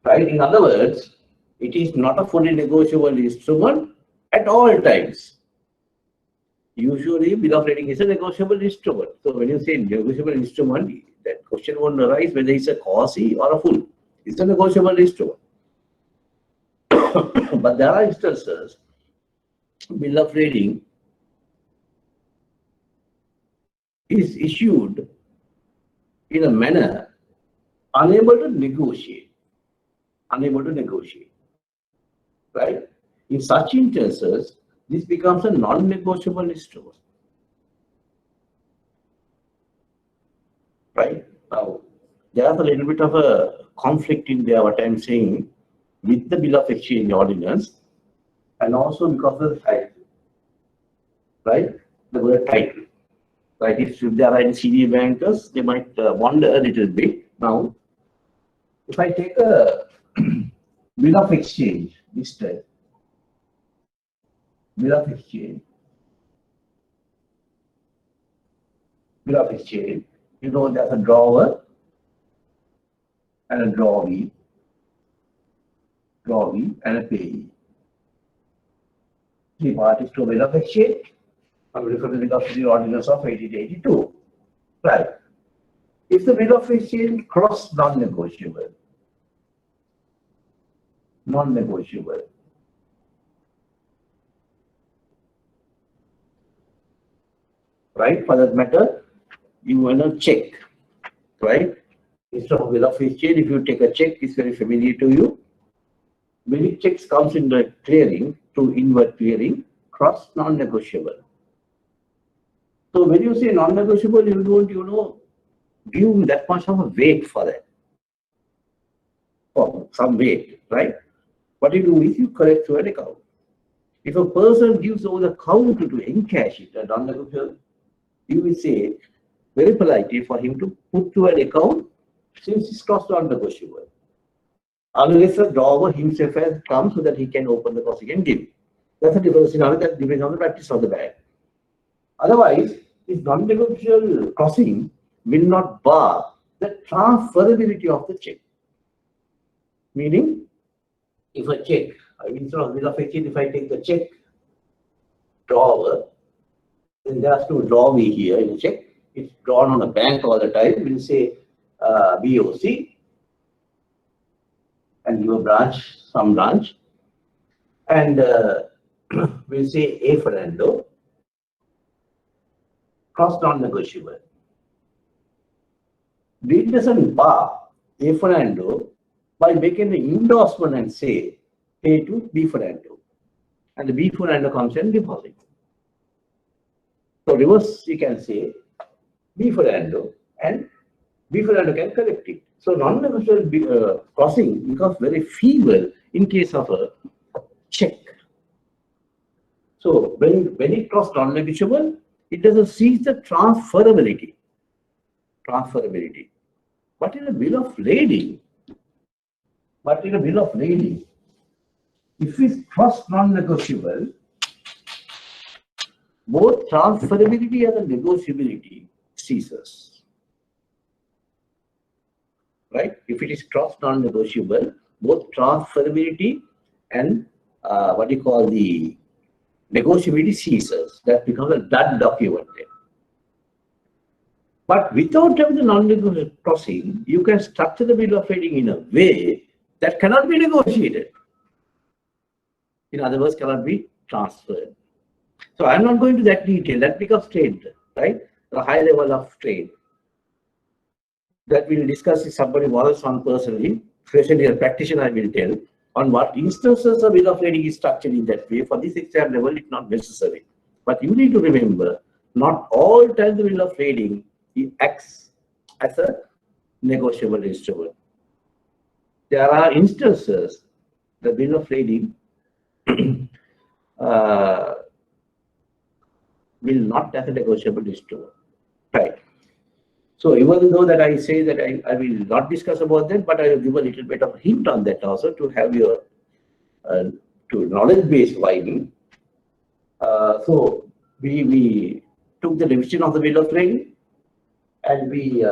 Right? In other words, it is not a fully negotiable instrument at all times. Usually, bill of lading is a negotiable instrument. So when you say negotiable instrument, that question won't arise whether it's a quasi or a full. It's a negotiable instrument. But there are instances, bill of lading is issued in a manner unable to negotiate. Unable to negotiate. Right? In such instances, this becomes a non-negotiable instrument. Right? Now, there's a little bit of a conflict in there, what I'm saying, with the Bill of Exchange ordinance, and also because of the title. Right? The word title. Right? If there are any senior bankers, they might wonder a little bit. Now, if I take a Bill of Exchange, this type, Bill of Exchange, you know there's a drawer and a drawee, and a payee. Three parties to a Bill of Exchange. I'm referring to the Bill of Exchange Ordinance of 1882. Right. If the Bill of Exchange cross non-negotiable, right? For that matter, you want to check, right? Instead of Bill of Exchange, if you take a check, it's very familiar to you. Many checks comes in the clearing to inward clearing, cross non-negotiable. So when you say non-negotiable, you don't, give that much of a weight for that. For some weight, right? What you do is you correct to an account. If a person gives over the account to encash it, a non-negotiable, you will say very politely for him to put to an account since it's cross non-negotiable. Unless the drawer himself has come so that he can open the crossing and give. That's a different scenario that depends on the practice of the bank. Otherwise, this non-negotiable crossing will not bar the transferability of the check. Meaning, if a check, instead of Bill of Exchange, if I take the check drawer, then there's no drawee here in the check. It's drawn on a bank all the time. We'll say BOC and give a branch, some branch, and we'll say A Fernando, cross non-negotiable. It doesn't bar A Fernando by making an endorsement and say pay to B Fernando, and the B Fernando comes and deposit. So reverse, you can say B Fernando, and B Fernando can collect it. So non-negotiable crossing becomes very feeble in case of a check. So when it crosses non-negotiable, it doesn't cease the transferability. But in a bill of lading, if it's cross non-negotiable, both transferability and the negotiability ceases. Right? If it is cross non-negotiable, both transferability and what you call the negotiability ceases. That becomes a dead document. But without having the non-negotiable crossing, you can structure the bill of lading in a way that cannot be negotiated. In other words, cannot be transferred. So I'm not going to that detail. That becomes trade, right? The high level of trade. That we'll discuss if somebody wants on personally, especially a practitioner, I will tell on what instances a bill of lading is structured in that way. For this exam level, it's not necessary. But you need to remember, not all times the bill of lading acts as a negotiable instrument. There are instances the bill of lading will not as a negotiable instrument. Right. So even though that I say that I will not discuss about that, but I will give a little bit of a hint on that also to have your to knowledge base widening. So we took the revision of the bill of lading, and we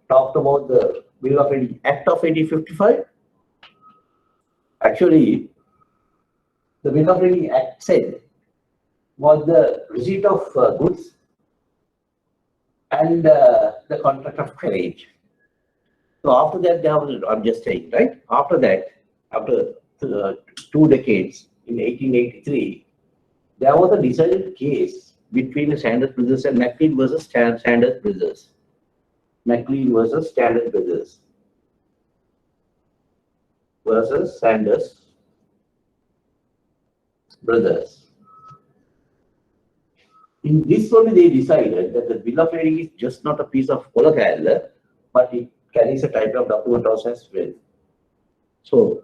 talked about the Bill of Lading Act of 1855. Actually, the Bill of Lading Act said was the receipt of goods and the contract of carriage. So after that, there was, I'm just saying, right? After that, after 2 decades, in 1883, there was a decided case between the Standard Brothers and McLean versus Standard Brothers. McLean versus Standard Brothers. versus Sanders brothers. In this only they decided that the bill of lading is just not a piece of collateral, but it carries a type of document also as well. So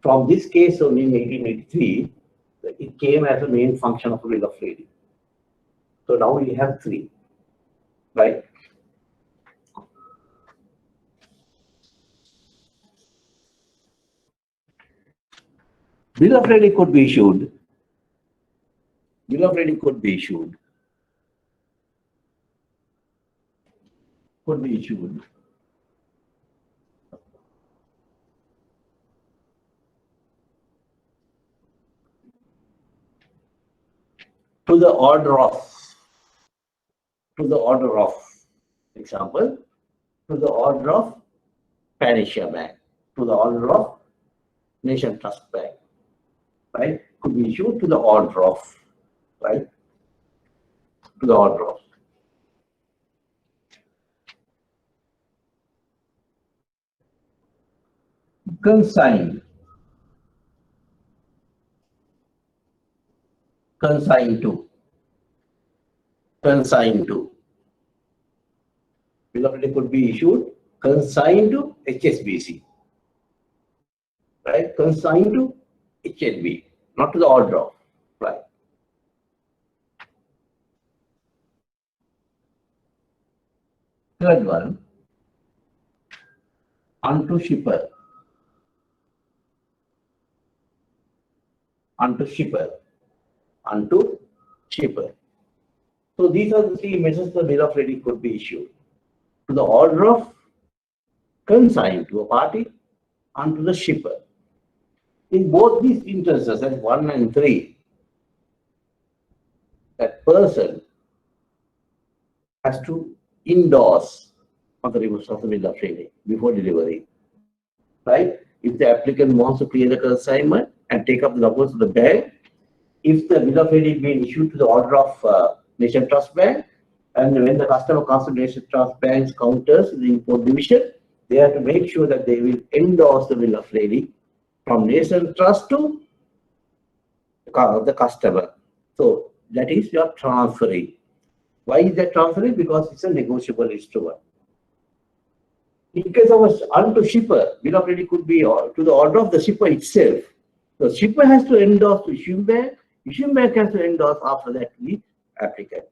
from this case only in 1883, it came as a main function of a bill of lading. So now we have three, right? Bill of lading could be issued. Bill of lading could be issued. Could be issued. To the order of. To the order of. Example. To the order of Panasia Bank. To the order of Nation Trust Bank. Right? Could be issued to the order of. Right? To the order of. Consigned. Consigned to. Consigned to. Bill of lading could be issued consigned to HSBC. Right? Consigned to HNB, not to the order of. Right? Third one, unto shipper. Unto shipper. Unto shipper. So these are the three measures the bill of lading could be issued. To the order of, consigned to a party, unto the shipper. In both these instances, as 1 and 3, that person has to endorse on the reverse of the bill of lading before delivery. Right? If the applicant wants to clear the consignment and take up the documents of the bank, if the bill of lading being issued to the order of Nation Trust Bank, and when the customer comes to Nation Trust Bank's counters in the import division, they have to make sure that they will endorse the bill of lading from Nation Trust to the customer. So that is your transferring. Why is that transferring? Because it's a negotiable instrument. In case of a unto shipper, bill of lading could be to the order of the shipper itself. The shipper has to endorse to issuing bank has to endorse after that to the applicant.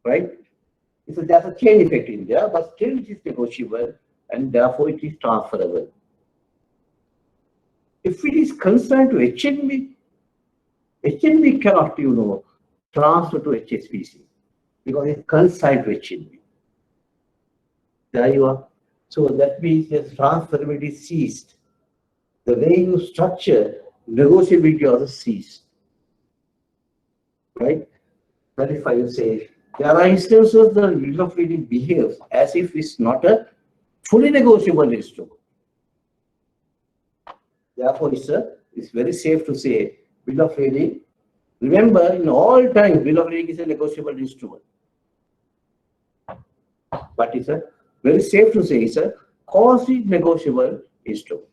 Right? So there's a chain effect in there, but still it is negotiable and therefore it is transferable. If it is concerned to HNB, HNB cannot, transfer to HSBC because it's consigned to HNB. There you are. So that means the transferability ceased. The way you structure negotiability also ceased. Right? That is why you say there are instances the bill of lading behaves as if it's not a fully negotiable instrument. Therefore, it's very safe to say bill of lading. Remember, in all times, bill of lading is a negotiable instrument. But it's very safe to say it's a quasi-negotiable instrument.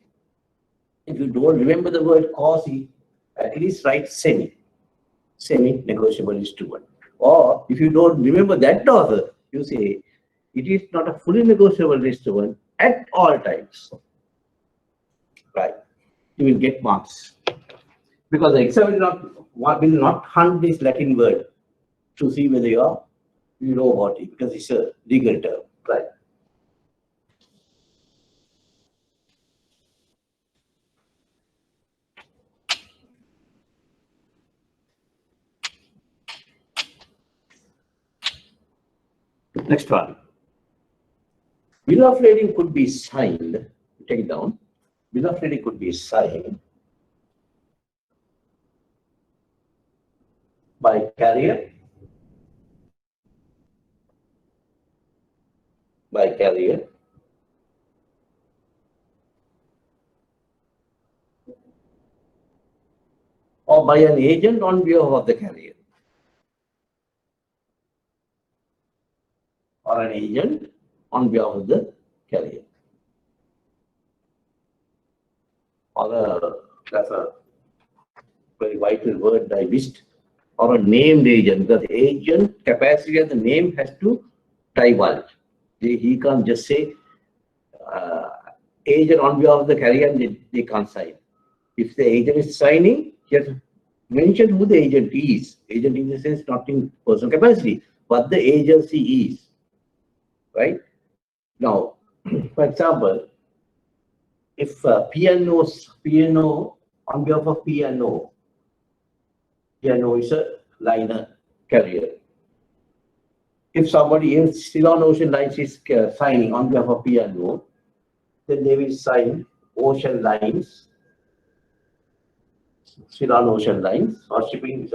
If you don't remember the word quasi, at least write semi-negotiable instrument. Or if you don't remember that also, you say it is not a fully negotiable instrument at all times. Right? You will get marks. Because the exam will not hunt this Latin word to see whether you know about it, because it's a legal term. Right? Next one. Bill of lading could be signed. Take it down. Bill of lading could be signed by carrier, or by an agent on behalf of the carrier, or an agent on behalf of the carrier. that's a very vital word I missed, or a named agent. The agent capacity of the name has to divulge. He can't just say agent on behalf of the carrier and they can't sign. If the agent is signing, he has to mention who the agent is. Agent in the sense not in personal capacity, but the agency is. Right? Now, for example, if P&O on behalf of P&O is a liner carrier. If somebody else still on Ocean Lines is signing on behalf of P&O, then they will sign Ocean Lines, still on Ocean Lines, or shipping,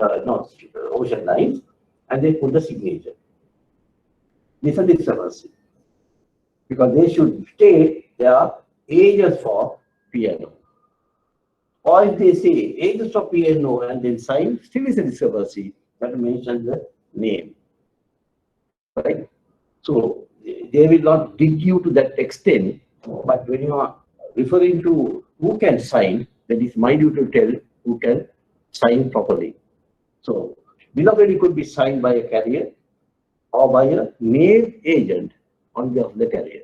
Ocean Lines, and they put the signature. This is a discrepancy, because they should state they are agents for P&O. Or if they say agents for P&O and then sign, still is a discrepancy, that mentions the name. Right? So they will not dig you to that extent, but when you are referring to who can sign, then it's my duty to tell who can sign properly. So bill of lading could be signed by a carrier or by a named agent on behalf of the carrier.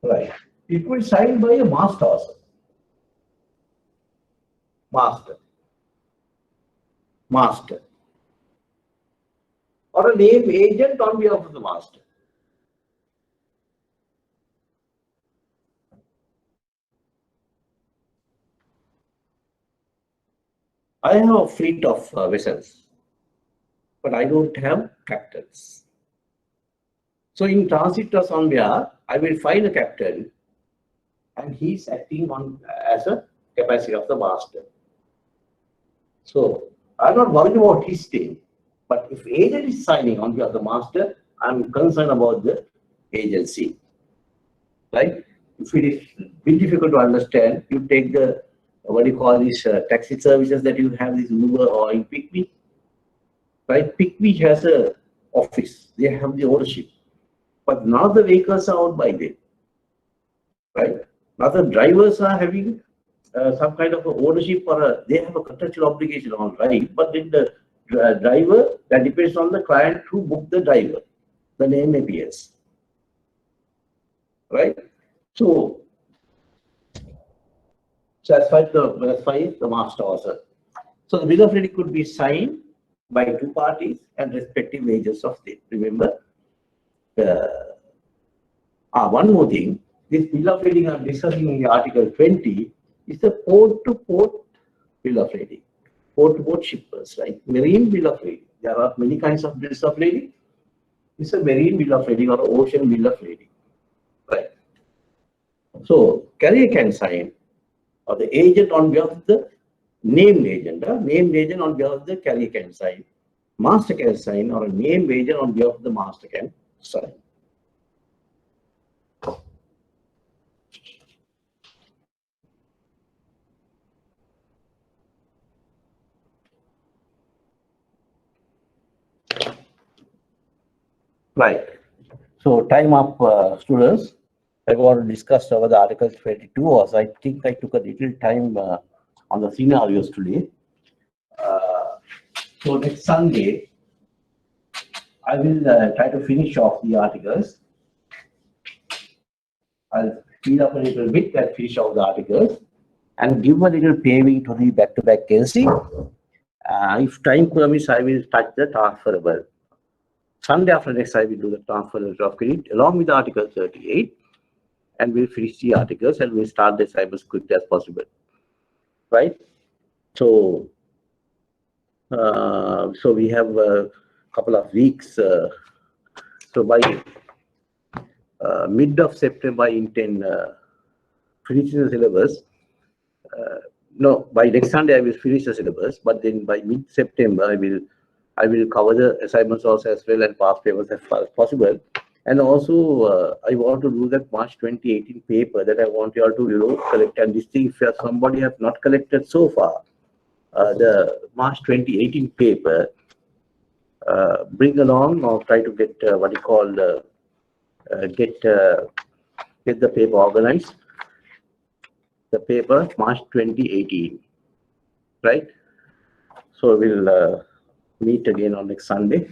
Right. It could be signed by a master also. Master. Or a named agent on behalf of the master. I have a fleet of vessels, but I don't have captains. So in transit or somewhere, I will find a captain, and he's acting on as a capacity of the master. So I'm not worried about his name, but if agent is signing on behalf of the master, I'm concerned about the agency. Right? If it is a bit difficult to understand, you take the what do you call these taxi services that you have, this Uber or in PicMe. Right? PicMe has a office; they have the ownership, but none of the vehicles are owned by them. Right? Now the drivers are having some kind of ownership, or they have a contractual obligation on right, but then the driver, that depends on the client who booked the driver. The name appears. Right? So that's why the master also. So the bill of lading could be signed by two parties and respective agents of them. Remember, one more thing, this bill of lading I'm discussing in Article 20 is the port-to-port bill of lading. Port-to-port shippers, right? Marine bill of lading. There are many kinds of bills of lading. It's a marine bill of lading or ocean bill of lading, right? So carrier can sign, or the agent on behalf of the named agent on behalf of the carrier can sign. Master can sign, or a named agent on behalf of the master can sign. Right. So time up, students. I want to discuss over the Article 22. Also, I think I took a little time on the scenarios today. So next Sunday, I will try to finish off the articles. I'll speed up a little bit and finish off the articles, and give a little paving to the back-to-back KC. If time permits, I will touch the transferable. Sunday after next, I will do the transferable of credit along with Article 38, and we'll finish the articles and we'll start the assignment as quickly as possible. Right? So, so we have a couple of weeks. So by mid of September, I intend finishing the syllabus. No, by next Sunday I will finish the syllabus, but then by mid-September I will cover the assignments also as well and past papers as far as possible. And also, I want to do that March 2018 paper that I want you all to, collect. And this thing, if somebody has not collected so far, the March 2018 paper, bring along or try to get what you call get the paper organized. The paper March 2018, right? So we'll meet again on next Sunday.